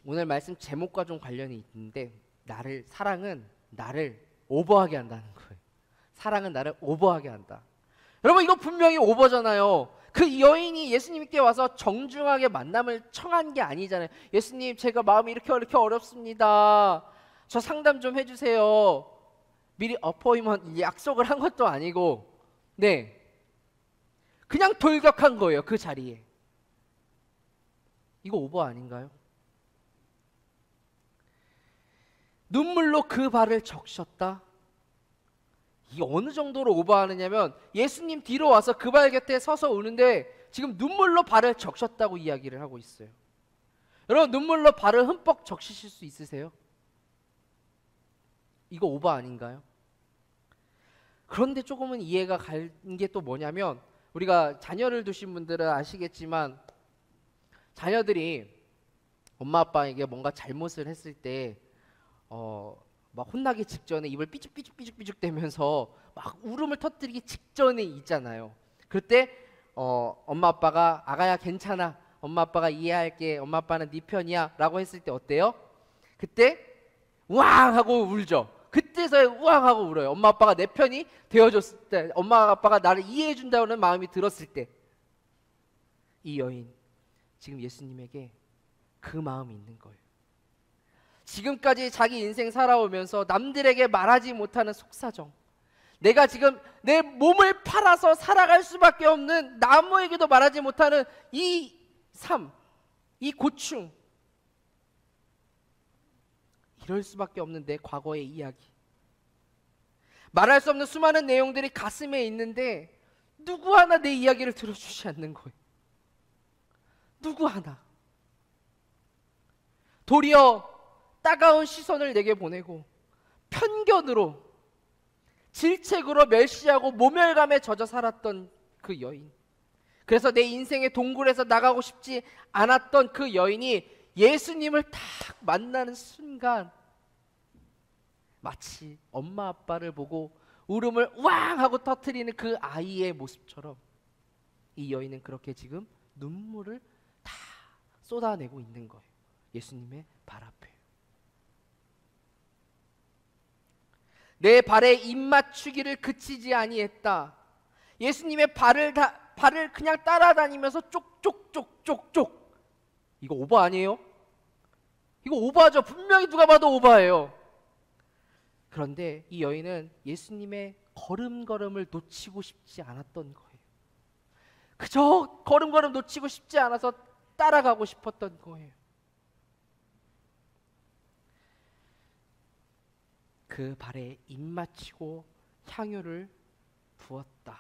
S2: 오늘 말씀 제목과 좀 관련이 있는데, 사랑은 나를 오버하게 한다는 거예요. 사랑은 나를 오버하게 한다. 여러분, 이거 분명히 오버잖아요. 그 여인이 예수님께 와서 정중하게 만남을 청한 게 아니잖아요. 예수님, 제가 마음이 이렇게 어렵습니다. 저 상담 좀 해주세요. 미리 어포인먼트 약속을 한 것도 아니고, 네, 그냥 돌격한 거예요. 그 자리에. 이거 오버 아닌가요? 눈물로 그 발을 적셨다. 이게 어느 정도로 오버하느냐면 예수님 뒤로 와서 그 발 곁에 서서 우는데 지금 눈물로 발을 적셨다고 이야기를 하고 있어요. 여러분, 눈물로 발을 흠뻑 적시실 수 있으세요? 이거 오버 아닌가요? 그런데 조금은 이해가 가는 게 또 뭐냐면, 우리가 자녀를 두신 분들은 아시겠지만 자녀들이 엄마 아빠에게 뭔가 잘못을 했을 때 막 혼나기 직전에 입을 삐죽삐죽 대면서 막 울음을 터뜨리기 직전에 있잖아요. 그때 엄마 아빠가 아가야 괜찮아, 엄마 아빠가 이해할게, 엄마 아빠는 네 편이야 라고 했을 때 어때요? 그때 우왕 하고 울죠. 그때서야 우왕 하고 울어요. 엄마 아빠가 내 편이 되어줬을 때, 엄마 아빠가 나를 이해해준다는 마음이 들었을 때. 이 여인, 지금 예수님에게 그 마음이 있는 거예요. 지금까지 자기 인생 살아오면서 남들에게 말하지 못하는 속사정, 내가 지금 내 몸을 팔아서 살아갈 수밖에 없는, 나무에게도 말하지 못하는 이 삶, 이 고충, 이럴 수밖에 없는 내 과거의 이야기, 말할 수 없는 수많은 내용들이 가슴에 있는데 누구 하나 내 이야기를 들어주지 않는 거예요. 누구 하나. 도리어 따가운 시선을 내게 보내고 편견으로, 질책으로 멸시하고 모멸감에 젖어 살았던 그 여인, 그래서 내 인생의 동굴에서 나가고 싶지 않았던 그 여인이 예수님을 딱 만나는 순간 마치 엄마 아빠를 보고 울음을 왕 하고 터뜨리는 그 아이의 모습처럼 이 여인은 그렇게 지금 눈물을 다 쏟아내고 있는 거예요. 예수님의 발 앞에. 내 발에 입 맞추기를 그치지 아니했다. 예수님의 발을 그냥 따라다니면서 쪽쪽쪽쪽쪽. 이거 오버 아니에요? 이거 오버하죠. 분명히 누가 봐도 오버예요. 그런데 이 여인은 예수님의 걸음걸음을 놓치고 싶지 않았던 거예요. 그저 걸음걸음 놓치고 싶지 않아서 따라가고 싶었던 거예요. 그 발에 입맞추고 향유를 부었다.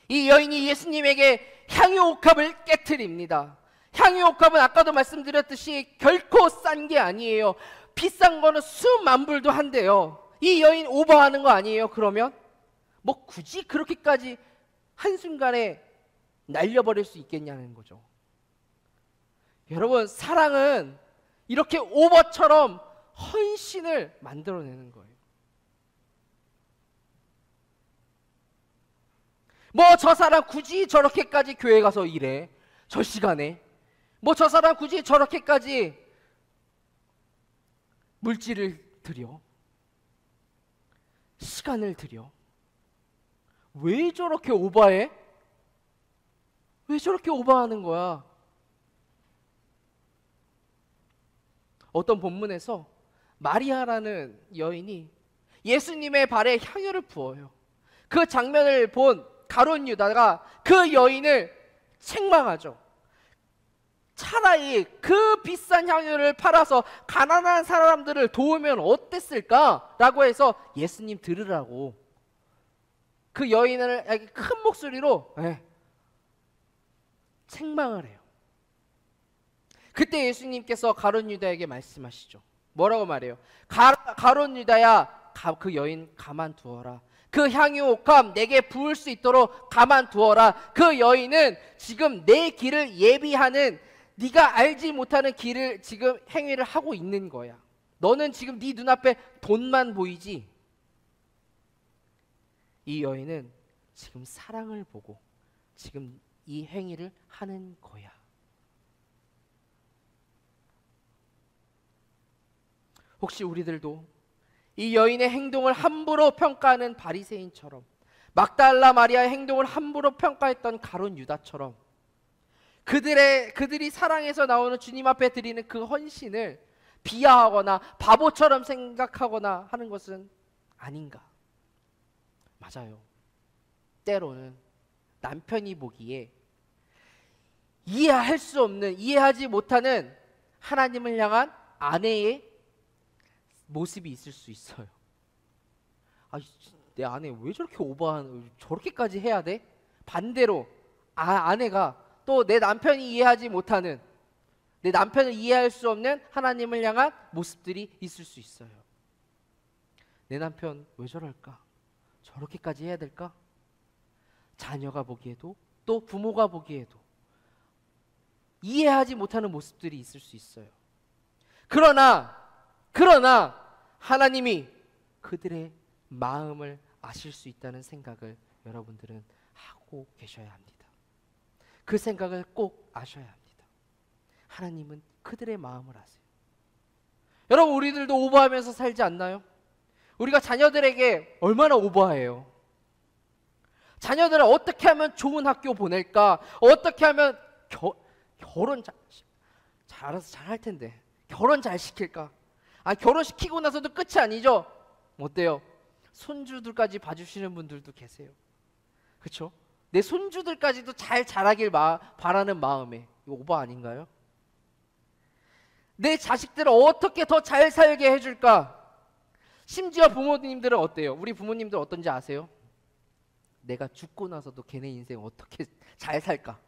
S2: 이 여인이 예수님에게 향유 옥합을 깨트립니다. 향유 옥합은 아까도 말씀드렸듯이 결코 싼 게 아니에요. 비싼 거는 수만 불도 한대요. 이 여인 오버하는 거 아니에요? 그러면 뭐 굳이 그렇게까지 한순간에 날려버릴 수 있겠냐는 거죠. 여러분, 사랑은 이렇게 오버처럼 헌신을 만들어내는 거예요. 뭐 저 사람 굳이 저렇게까지 교회 가서 일해, 저 시간에. 뭐 저 사람 굳이 저렇게까지 물질을 들여, 시간을 들여. 왜 저렇게 오버해? 왜 저렇게 오버하는 거야? 어떤 본문에서 마리아라는 여인이 예수님의 발에 향유를 부어요. 그 장면을 본 가룟 유다가 그 여인을 책망하죠. 차라리 그 비싼 향유를 팔아서 가난한 사람들을 도우면 어땠을까? 라고 해서 예수님 들으라고 그 여인을 큰 목소리로 책망을 해요. 그때 예수님께서 가룟 유다에게 말씀하시죠. 뭐라고 말해요? 가룟 유다야, 그 여인 가만두어라. 그 향유 옥합 내게 부을 수 있도록 가만두어라. 그 여인은 지금 내 길을 예비하는, 네가 알지 못하는 길을 지금 행위를 하고 있는 거야. 너는 지금 네 눈앞에 돈만 보이지? 이 여인은 지금 사랑을 보고 지금 이 행위를 하는 거야. 혹시 우리들도 이 여인의 행동을 함부로 평가하는 바리새인처럼, 막달라 마리아의 행동을 함부로 평가했던 가룟 유다처럼 그들이 사랑에서 나오는 주님 앞에 드리는 그 헌신을 비하하거나 바보처럼 생각하거나 하는 것은 아닌가? 맞아요. 때로는 남편이 보기에 이해할 수 없는, 이해하지 못하는 하나님을 향한 아내의 모습이 있을 수 있어요. 내 아내 왜 저렇게 저렇게까지 해야 돼? 반대로 아내가 또 내 남편이 이해하지 못하는, 내 남편을 이해할 수 없는 하나님을 향한 모습들이 있을 수 있어요. 내 남편 왜 저럴까? 저렇게까지 해야 될까? 자녀가 보기에도 또 부모가 보기에도 이해하지 못하는 모습들이 있을 수 있어요. 그러나 하나님이 그들의 마음을 아실 수 있다는 생각을 여러분들은 하고 계셔야 합니다. 그 생각을 꼭 아셔야 합니다. 하나님은 그들의 마음을 아세요. 여러분, 우리들도 오버하면서 살지 않나요? 우리가 자녀들에게 얼마나 오버해요? 자녀들을 어떻게 하면 좋은 학교 보낼까? 어떻게 하면 결혼 알아서 잘 할 텐데 결혼 잘 시킬까? 결혼시키고 나서도 끝이 아니죠? 어때요? 손주들까지 봐주시는 분들도 계세요. 그렇죠? 내 손주들까지도 잘 자라길 바라는 마음에, 이거 오버 아닌가요? 내 자식들을 어떻게 더 잘 살게 해줄까? 심지어 부모님들은 어때요? 우리 부모님들 어떤지 아세요? 내가 죽고 나서도 걔네 인생 어떻게 잘 살까?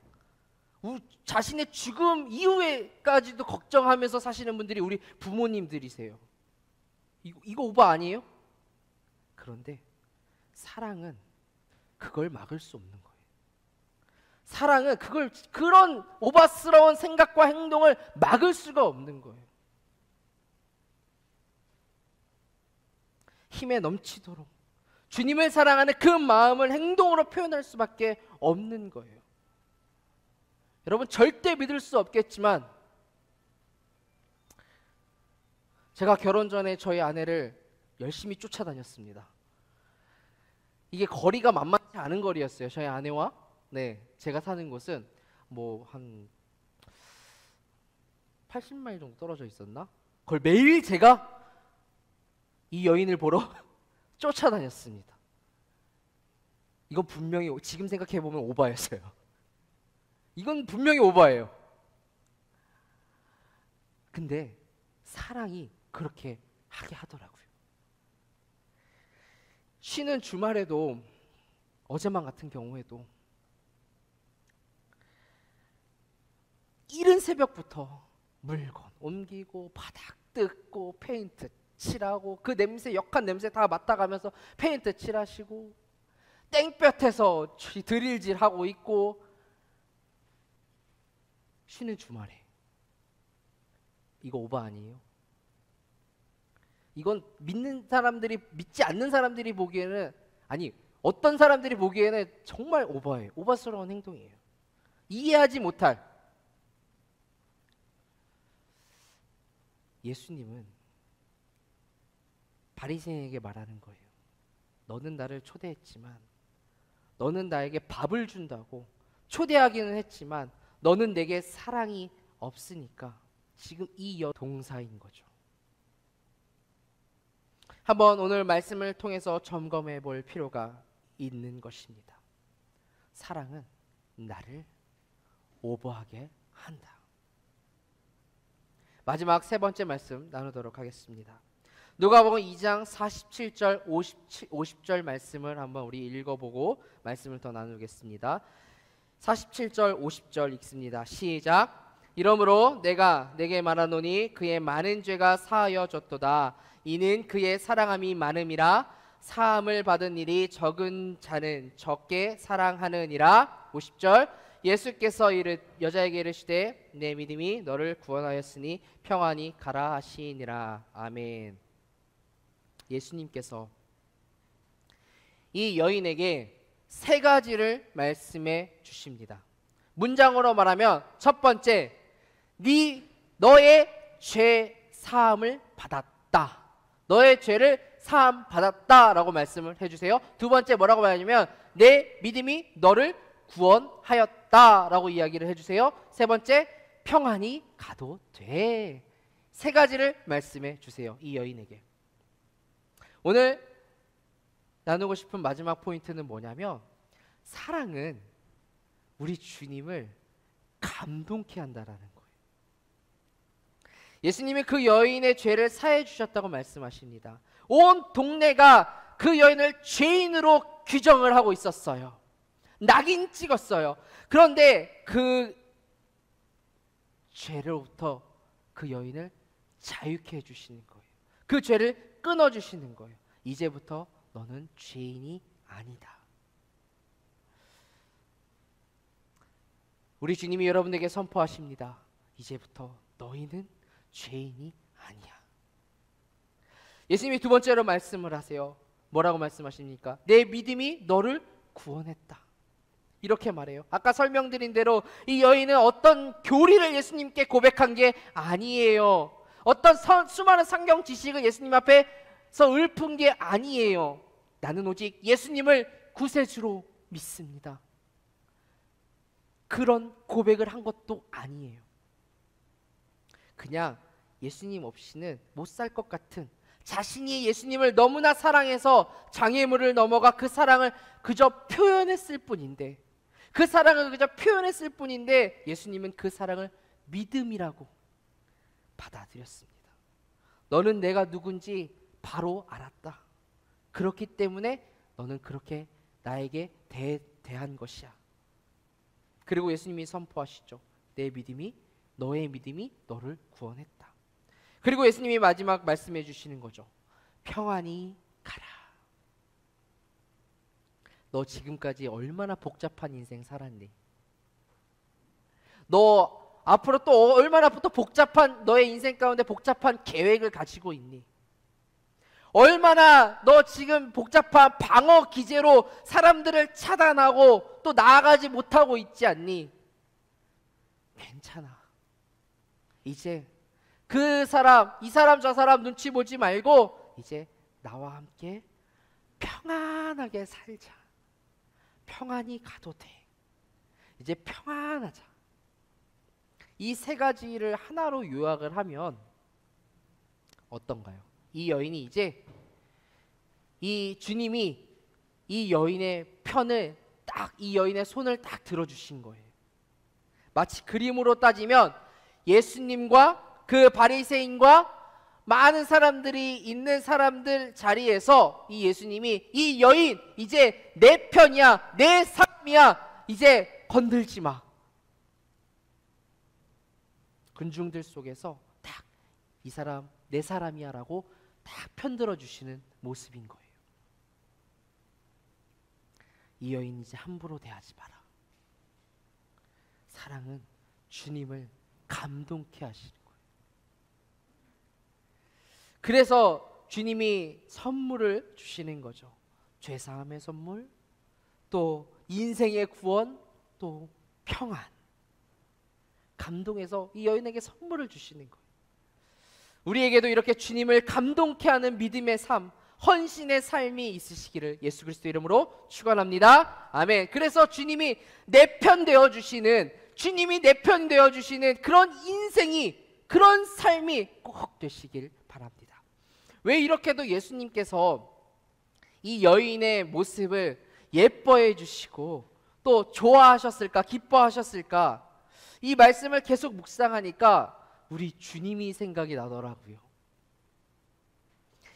S2: 자신의 죽음 이후에까지도 걱정하면서 사시는 분들이 우리 부모님들이세요. 이거 오버 아니에요? 그런데 사랑은 그걸 막을 수 없는 거예요. 사랑은 그런 오바스러운 생각과 행동을 막을 수가 없는 거예요. 힘에 넘치도록 주님을 사랑하는 그 마음을 행동으로 표현할 수밖에 없는 거예요. 여러분, 절대 믿을 수 없겠지만 제가 결혼 전에 저희 아내를 열심히 쫓아다녔습니다. 이게 거리가 만만치 않은 거리였어요. 저희 아내와 제가 사는 곳은 뭐 한 80마일 정도 떨어져 있었나? 그걸 매일 제가 이 여인을 보러 쫓아다녔습니다. 이건 분명히 지금 생각해보면 오바였어요. 이건 분명히 오바예요. 근데 사랑이 그렇게 하게 하더라고요. 쉬는 주말에도 어제만 같은 경우에도 이른 새벽부터 물건 옮기고 바닥 뜯고 페인트 칠하고 그 냄새 역한 냄새 다 맡아가면서 페인트 칠하시고 땡볕에서 드릴질하고 있고 쉬는 주말에 이거 오바 아니에요? 이건 믿지 않는 사람들이 보기에는 어떤 사람들이 보기에는 정말 오바예요. 오바스러운 행동이에요. 이해하지 못할. 예수님은 바리새인에게 말하는 거예요. 너는 나를 초대했지만, 너는 나에게 밥을 준다고 초대하기는 했지만 너는 내게 사랑이 없으니까 지금 이 동사인 거죠. 한번 오늘 말씀을 통해서 점검해 볼 필요가 있는 것입니다. 사랑은 나를 오버하게 한다. 마지막 세 번째 말씀 나누도록 하겠습니다. 누가복음 2장 47절 50절 말씀을 한번 우리 읽어보고 말씀을 더 나누겠습니다. 47절 50절 읽습니다. 시작. 이러므로 내가 내게 말하노니 그의 많은 죄가 사하여졌도다. 이는 그의 사랑함이 많음이라. 사함을 받은 일이 적은 자는 적게 사랑하느니라. 50절. 예수께서 여자에게 이르시되 내 믿음이 너를 구원하였으니 평안히 가라 하시니라. 아멘. 예수님께서 이 여인에게 세 가지를 말씀해 주십니다. 문장으로 말하면 첫 번째, 너의 죄 사함을 받았다. 너의 죄를 사함 받았다 라고 말씀을 해주세요. 두 번째 뭐라고 말하냐면 내 믿음이 너를 구원하였다 라고 이야기를 해주세요. 세 번째, 평안히 가도 돼. 세 가지를 말씀해 주세요. 이 여인에게. 오늘 나누고 싶은 마지막 포인트는 뭐냐면 사랑은 우리 주님을 감동케 한다라는 거예요. 예수님이 그 여인의 죄를 사해 주셨다고 말씀하십니다. 온 동네가 그 여인을 죄인으로 규정을 하고 있었어요. 낙인 찍었어요. 그런데 그 죄로부터 그 여인을 자유케 해주시는 거예요. 그 죄를 끊어주시는 거예요. 이제부터 너는 죄인이 아니다. 우리 주님이 여러분에게 선포하십니다. 이제부터 너희는 죄인이 아니야. 예수님이 두 번째로 말씀을 하세요. 뭐라고 말씀하십니까? 내 믿음이 너를 구원했다. 이렇게 말해요. 아까 설명드린 대로 이 여인은 어떤 교리를 예수님께 고백한 게 아니에요. 어떤 수많은 성경 지식을 예수님 앞에서 읊은 게 아니에요. 나는 오직 예수님을 구세주로 믿습니다. 그런 고백을 한 것도 아니에요. 그냥 예수님 없이는 못 살 것 같은, 자신이 예수님을 너무나 사랑해서 장애물을 넘어가 그 사랑을 그저 표현했을 뿐인데, 그 사랑을 그저 표현했을 뿐인데 예수님은 그 사랑을 믿음이라고 받아들였습니다. 너는 내가 누군지 바로 알았다. 그렇기 때문에 너는 그렇게 나에게 대한 것이야. 그리고 예수님이 선포하시죠. 너의 믿음이 너를 구원했다. 그리고 예수님이 마지막 말씀해 주시는 거죠. 평안히 가라. 너 지금까지 얼마나 복잡한 인생 살았니? 너 앞으로 또 얼마나 또 복잡한, 너의 인생 가운데 복잡한 계획을 가지고 있니? 얼마나 너 지금 복잡한 방어 기제로 사람들을 차단하고 또 나아가지 못하고 있지 않니? 괜찮아. 이제 이 사람 저 사람 눈치 보지 말고 이제 나와 함께 평안하게 살자. 평안히 가도 돼. 이제 평안하자. 이 세 가지를 하나로 요약을 하면 어떤가요? 이 여인이 이제 이 주님이 이 여인의 편을 딱, 이 여인의 손을 딱 들어주신 거예요. 마치 그림으로 따지면 예수님과 그 바리새인과 많은 사람들이 있는 사람들 자리에서 이 예수님이 이 여인 이제 내 편이야, 내 삶이야, 이제 건들지 마. 군중들 속에서 딱 이 사람 내 사람이야 라고 딱 편들어 주시는 모습인 거예요. 이 여인 이제 함부로 대하지 마라. 사랑은 주님을 감동케 하시는 거예요. 그래서 주님이 선물을 주시는 거죠. 죄사함의 선물, 또 인생의 구원, 또 평안. 감동해서 이 여인에게 선물을 주시는 거예요. 우리에게도 이렇게 주님을 감동케 하는 믿음의 삶, 헌신의 삶이 있으시기를 예수 그리스도 이름으로 축원합니다. 아멘. 그래서 주님이 내 편 되어 주시는, 주님이 내 편 되어 주시는 그런 인생이, 그런 삶이 꼭 되시길 바랍니다. 왜 이렇게도 예수님께서 이 여인의 모습을 예뻐해 주시고 또 좋아하셨을까, 기뻐하셨을까? 이 말씀을 계속 묵상하니까 우리 주님이 생각이 나더라고요.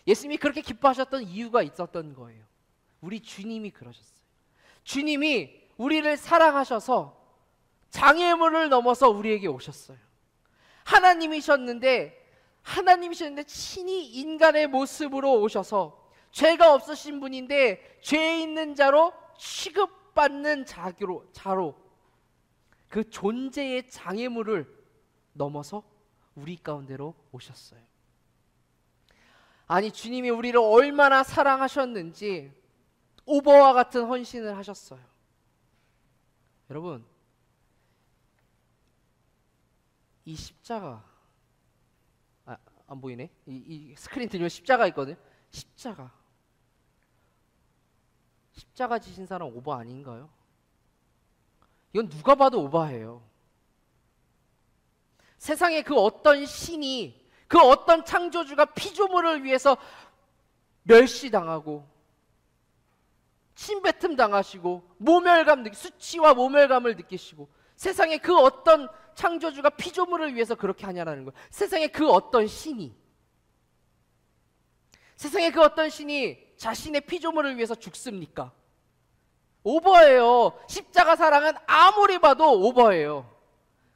S2: 예수님이 그렇게 기뻐하셨던 이유가 있었던 거예요. 우리 주님이 그러셨어요. 주님이 우리를 사랑하셔서 장애물을 넘어서 우리에게 오셨어요. 하나님이셨는데 친히 인간의 모습으로 오셔서 죄가 없으신 분인데 죄 있는 자로 취급받는 자로 그 존재의 장애물을 넘어서 우리 가운데로 오셨어요. 아니, 주님이 우리를 얼마나 사랑하셨는지 오버와 같은 헌신을 하셨어요. 여러분, 이 십자가, 안 보이네? 이 스크린 들면 십자가 있거든요. 십자가 지신 사람 오버 아닌가요? 이건 누가 봐도 오버예요. 세상에 그 어떤 신이, 그 어떤 창조주가 피조물을 위해서 멸시당하고 침뱉음 당하시고 수치와 모멸감을 느끼시고, 세상에 그 어떤 창조주가 피조물을 위해서 그렇게 하냐라는 거예요. 세상에 그 어떤 신이 자신의 피조물을 위해서 죽습니까? 오버예요. 십자가 사랑은 아무리 봐도 오버예요.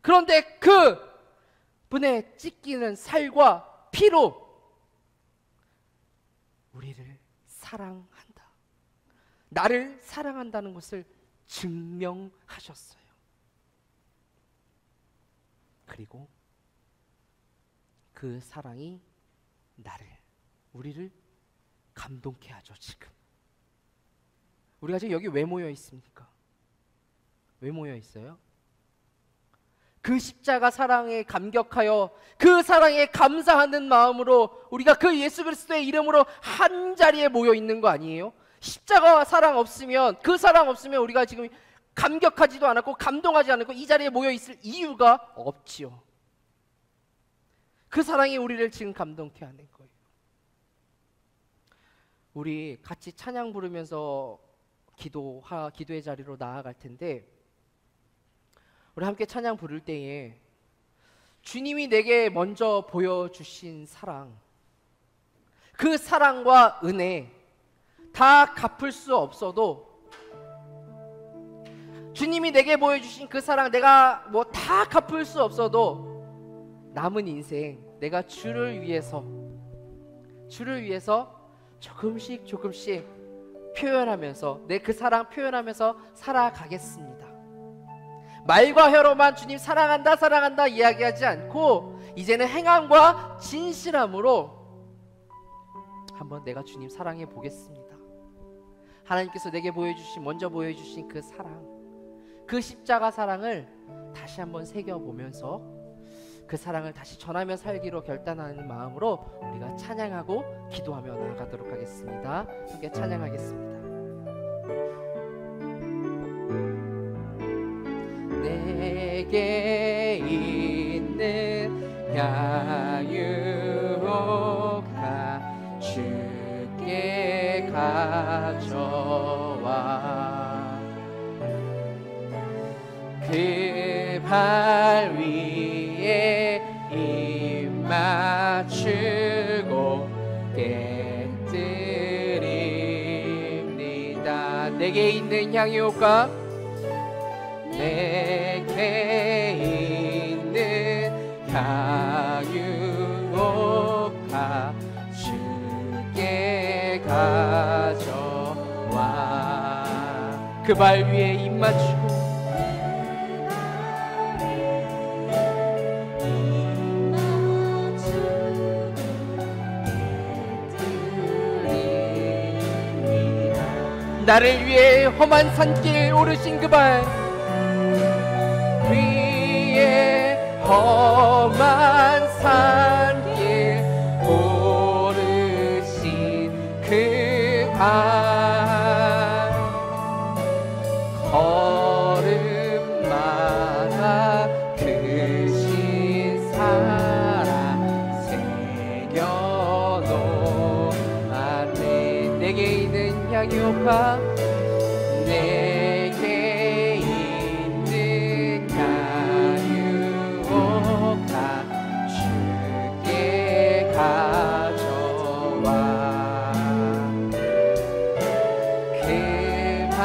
S2: 그런데 그 분의 찢기는 살과 피로 우리를 사랑한다, 나를 사랑한다는 것을 증명하셨어요. 그리고 그 사랑이 우리를 감동케 하죠. 지금 우리가 지금 여기 왜 모여 있습니까? 왜 모여 있어요? 그 십자가 사랑에 감격하여 그 사랑에 감사하는 마음으로 우리가 그 예수 그리스도의 이름으로 한 자리에 모여 있는 거 아니에요? 십자가 사랑 없으면, 그 사랑 없으면 우리가 지금 감격하지도 않았고 감동하지 않았고 이 자리에 모여 있을 이유가 없지요. 그 사랑이 우리를 지금 감동케 하는 거예요. 우리 같이 찬양 부르면서 기도의 자리로 나아갈 텐데, 우리 함께 찬양 부를 때에 주님이 내게 먼저 보여주신 사랑, 그 사랑과 은혜 다 갚을 수 없어도, 주님이 내게 보여주신 그 사랑 내가 뭐 다 갚을 수 없어도 남은 인생 내가 주를 위해서 조금씩 표현하면서, 내 그 사랑 표현하면서 살아가겠습니다. 말과 혀로만 주님 사랑한다 이야기하지 않고 이제는 행함과 진실함으로 한번 내가 주님 사랑해 보겠습니다. 하나님께서 내게 먼저 보여주신 그 사랑, 그 십자가 사랑을 다시 한번 새겨보면서 그 사랑을 다시 전하며 살기로 결단하는 마음으로 우리가 찬양하고 기도하며 나아가도록 하겠습니다. 함께 찬양하겠습니다. 내게 있는 양육하 주께 가져와 그 발 위에 입 맞추고 깨뜨립니다. 내게 있는 향유가 내게 있는 향유가 주께 가져와 그 발 위에 입 맞추고 나를 위해 험한 산길 오르신 그 발 위에 험한 산길 오르신 그 발 걸음마다 크신 사랑 새겨놓았네. 내게 있는 향유가 내게 있는 향유가 주께 가져와 그 발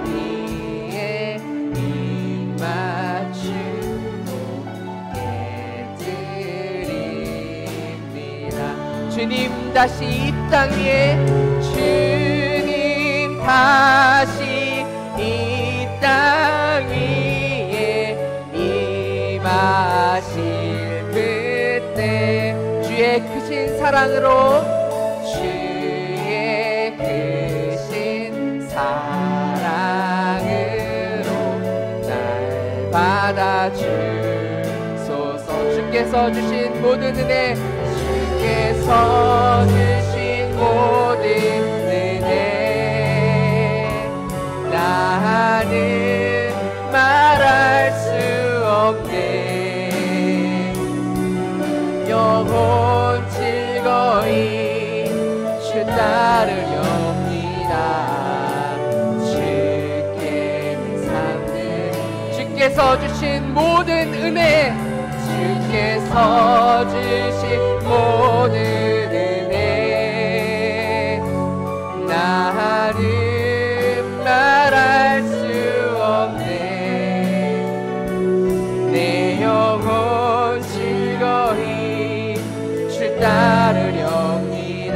S2: 위에 입 맞추고 깨뜨립니다. 주님 다시 이 땅 위에 주님 다시 이 땅 위에 임하실 그때 주의 크신 사랑으로 주의 크신 사랑으로 날 받아주소서. 주께서 주신 모든 은혜 주께서 주신 모든 은혜 나는 말할 수 없네. 영혼 즐거이 주 따르렵니다. 주께 삼는 주께서 주신 모든 은혜 주께서 주신 모든 은혜 나는 말할 수 없네. 내 영혼 즐거이 주 따르렵니다.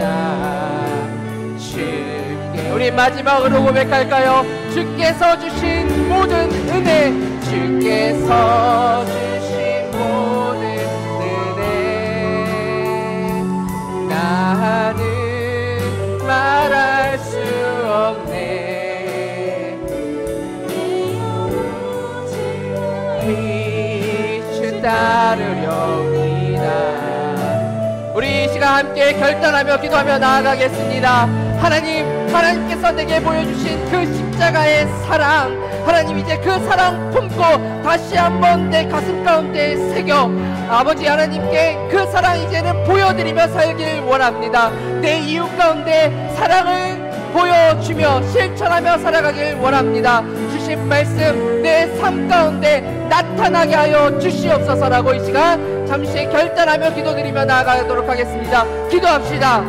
S2: 주께 우리 마지막으로 고백할까요? 주께서 주신 모든 은혜 주께서 주신 모든 은혜 나는 말할 수 없네. 주 따르렵니다. 우리 이 시간 함께 결단하며 기도하며 나아가겠습니다. 하나님께서 내게 보여주신 그 십자가의 사랑, 하나님 이제 그 사랑 품고 다시 한번 내 가슴 가운데 새겨 아버지 하나님께 그 사랑 이제는 보여드리며 살길 원합니다. 내 이웃 가운데 사랑을 보여주며 실천하며 살아가길 원합니다. 주신 말씀 내 삶 가운데 나타나게 하여 주시옵소서라고 이 시간 잠시 결단하며 기도드리며 나아가도록 하겠습니다. 기도합시다.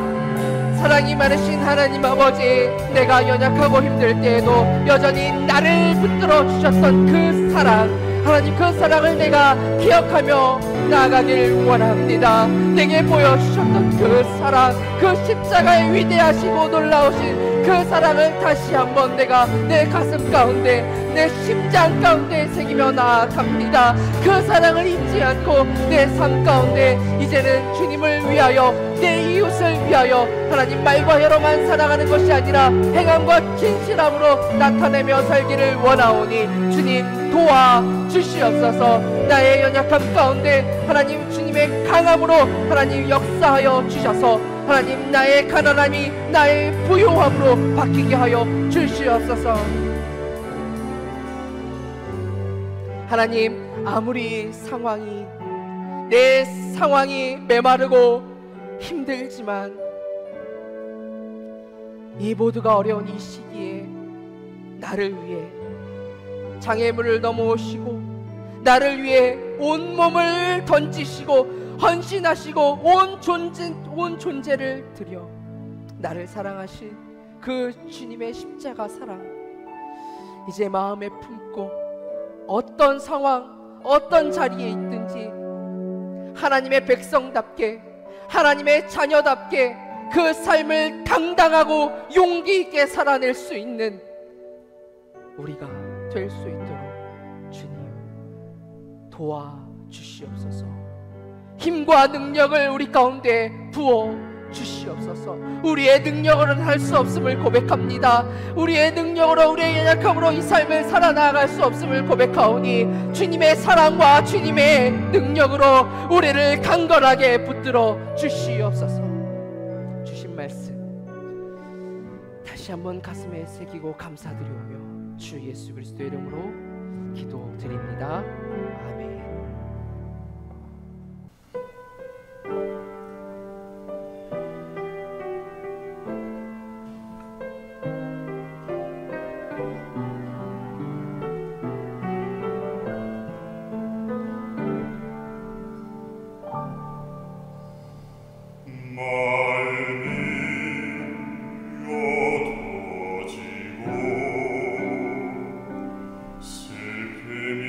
S2: 사랑이 많으신 하나님 아버지, 내가 연약하고 힘들 때에도 여전히 나를 붙들어 주셨던 그 사랑, 하나님 그 사랑을 내가 기억하며 나아가길 원합니다. 내게 보여주셨던 그 사랑, 그 십자가의 위대하시고 놀라우신 그 사랑을 다시 한번 내가 내 가슴 가운데, 내 심장 가운데 새기며 나아갑니다. 그 사랑을 잊지 않고 내 삶 가운데 이제는 주님을 위하여, 내 이웃을 위하여 하나님 말과 혀로만 살아가는 것이 아니라 행함과 진실함으로 나타내며 살기를 원하오니 주님 도와주시옵소서. 나의 연약함 가운데 하나님 주님의 강함으로 하나님 역사하여 주셔서 하나님 나의 가난함이 나의 부요함으로 바뀌게 하여 주시옵소서. 하나님, 아무리 내 상황이 메마르고 힘들지만 이 모두가 어려운 이 시기에 나를 위해 장애물을 넘어오시고 나를 위해 온몸을 던지시고 헌신하시고 온 존재를 드려 나를 사랑하신 그 주님의 십자가 사랑, 이제 마음에 품고 어떤 상황, 어떤 자리에 있든지 하나님의 백성답게, 하나님의 자녀답게 그 삶을 당당하고 용기 있게 살아낼 수 있는 우리가 될 수 있도록 주님 도와주시옵소서. 힘과 능력을 우리 가운데 부어 주시옵소서. 우리의 능력으로는 할 수 없음을 고백합니다. 우리의 능력으로, 우리의 연약함으로 이 삶을 살아나갈 수 없음을 고백하오니 주님의 사랑과 주님의 능력으로 우리를 강건하게 붙들어 주시옵소서. 주신 말씀 다시 한번 가슴에 새기고 감사드리오며 주 예수 그리스도의 이름으로 기도드립니다. 아멘.
S5: 슬픔이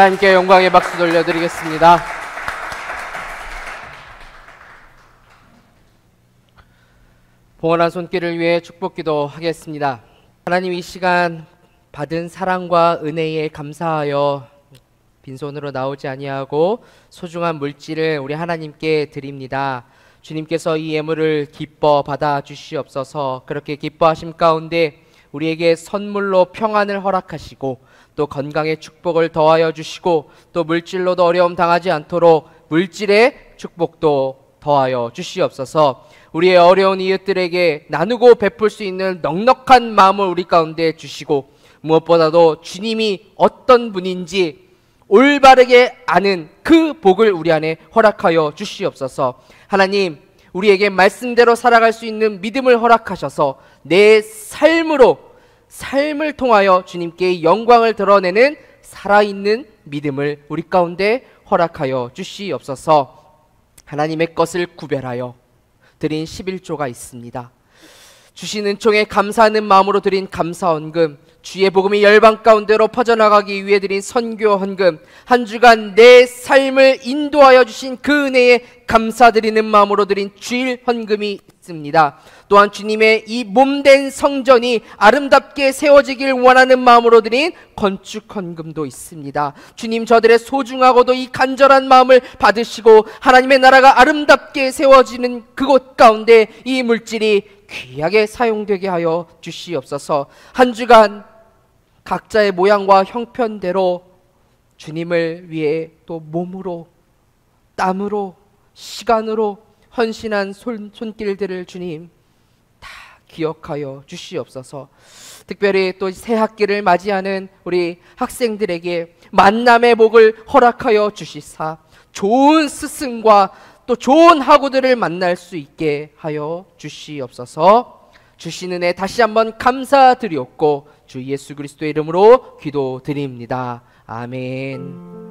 S2: 하나님께 영광의 박수 돌려드리겠습니다. 봉헌한 손길을 위해 축복기도 하겠습니다. 하나님, 이 시간 받은 사랑과 은혜에 감사하여 빈손으로 나오지 아니하고 소중한 물질을 우리 하나님께 드립니다. 주님께서 이 예물을 기뻐 받아 주시옵소서. 그렇게 기뻐하심 가운데 우리에게 선물로 평안을 허락하시고 또 건강의 축복을 더하여 주시고 또 물질로도 어려움 당하지 않도록 물질의 축복도 더하여 주시옵소서. 우리의 어려운 이웃들에게 나누고 베풀 수 있는 넉넉한 마음을 우리 가운데 주시고 무엇보다도 주님이 어떤 분인지 올바르게 아는 그 복을 우리 안에 허락하여 주시옵소서. 하나님, 우리에게 말씀대로 살아갈 수 있는 믿음을 허락하셔서 내 삶을 통하여 주님께 영광을 드러내는 살아있는 믿음을 우리 가운데 허락하여 주시옵소서. 하나님의 것을 구별하여 드린 11조가 있습니다. 주신 은총에 감사하는 마음으로 드린 감사헌금, 주의 복음이 열방 가운데로 퍼져나가기 위해 드린 선교 헌금, 한 주간 내 삶을 인도하여 주신 그 은혜에 감사드리는 마음으로 드린 주일 헌금이 있습니다. 또한 주님의 이 몸된 성전이 아름답게 세워지길 원하는 마음으로 드린 건축 헌금도 있습니다. 주님, 저들의 소중하고도 이 간절한 마음을 받으시고 하나님의 나라가 아름답게 세워지는 그곳 가운데 이 물질이 귀하게 사용되게 하여 주시옵소서. 한 주간 각자의 모양과 형편대로 주님을 위해 또 몸으로, 땀으로, 시간으로 헌신한 손길들을 주님 다 기억하여 주시옵소서. 특별히 또 새 학기를 맞이하는 우리 학생들에게 만남의 복을 허락하여 주시사 좋은 스승과 또 좋은 학우들을 만날 수 있게 하여 주시옵소서. 주신 은혜 다시 한번 감사드리옵고 주 예수 그리스도의 이름으로 기도드립니다. 아멘.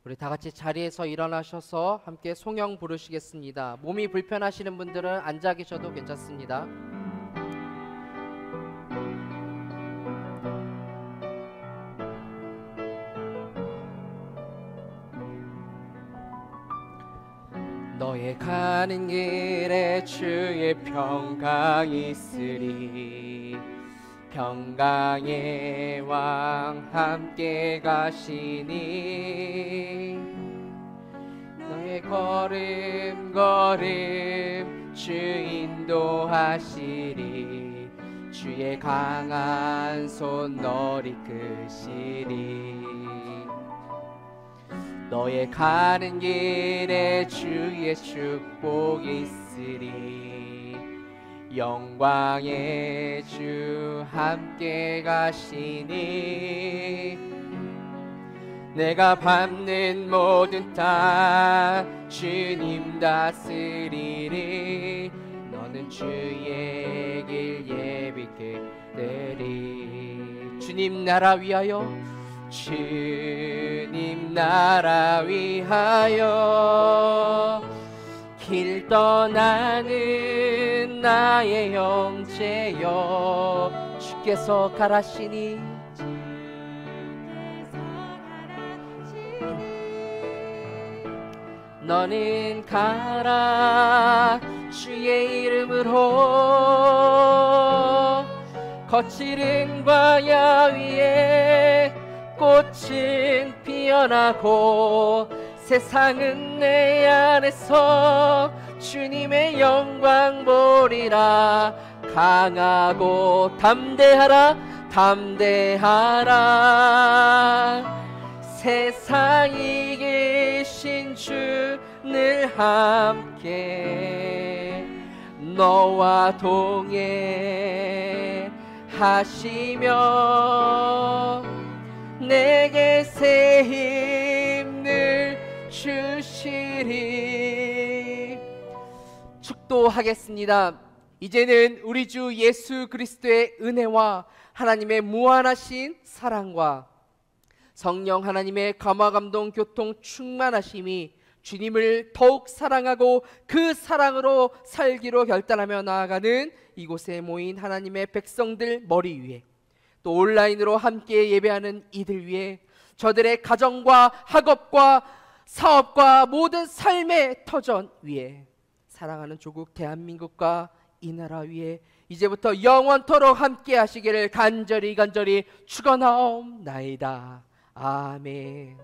S2: 우리 다 같이 자리에서 일어나셔서 함께 송영 부르시겠습니다. 몸이 불편하시는 분들은 앉아 계셔도 괜찮습니다. 너의 가는 길에 주의 평강이 있으리. 평강의 왕 함께 가시니 너의 걸음 주 인도하시리. 주의 강한 손 널 이끄시리. 너의 가는 길에 주의 축복이 있으리. 영광의 주 함께 가시니 내가 밟는 모든 땅 주님 다스리리. 너는 주의 길 예비케 되리. 주님 나라 위하여, 주님 나라 위하여 길 떠나는 나의 형제여, 주께서 가라시니 너는 가라. 주의 이름으로 거칠은 광야 위에 꽃은 피어나고 세상은 내 안에서 주님의 영광 보리라. 강하고 담대하라, 담대하라. 세상 이기신 주 늘 함께 너와 동행하시며 내게 새 힘을 주시리. 기도하겠습니다. 이제는 우리 주 예수 그리스도의 은혜와 하나님의 무한하신 사랑과 성령 하나님의 감화 감동 교통 충만하심이 주님을 더욱 사랑하고 그 사랑으로 살기로 결단하며 나아가는 이곳에 모인 하나님의 백성들 머리 위에, 또 온라인으로 함께 예배하는 이들 위에, 저들의 가정과 학업과 사업과 모든 삶의 터전 위에, 사랑하는 조국 대한민국과 이 나라 위에 이제부터 영원토록 함께 하시기를 간절히 축원하옵나이다. 아멘.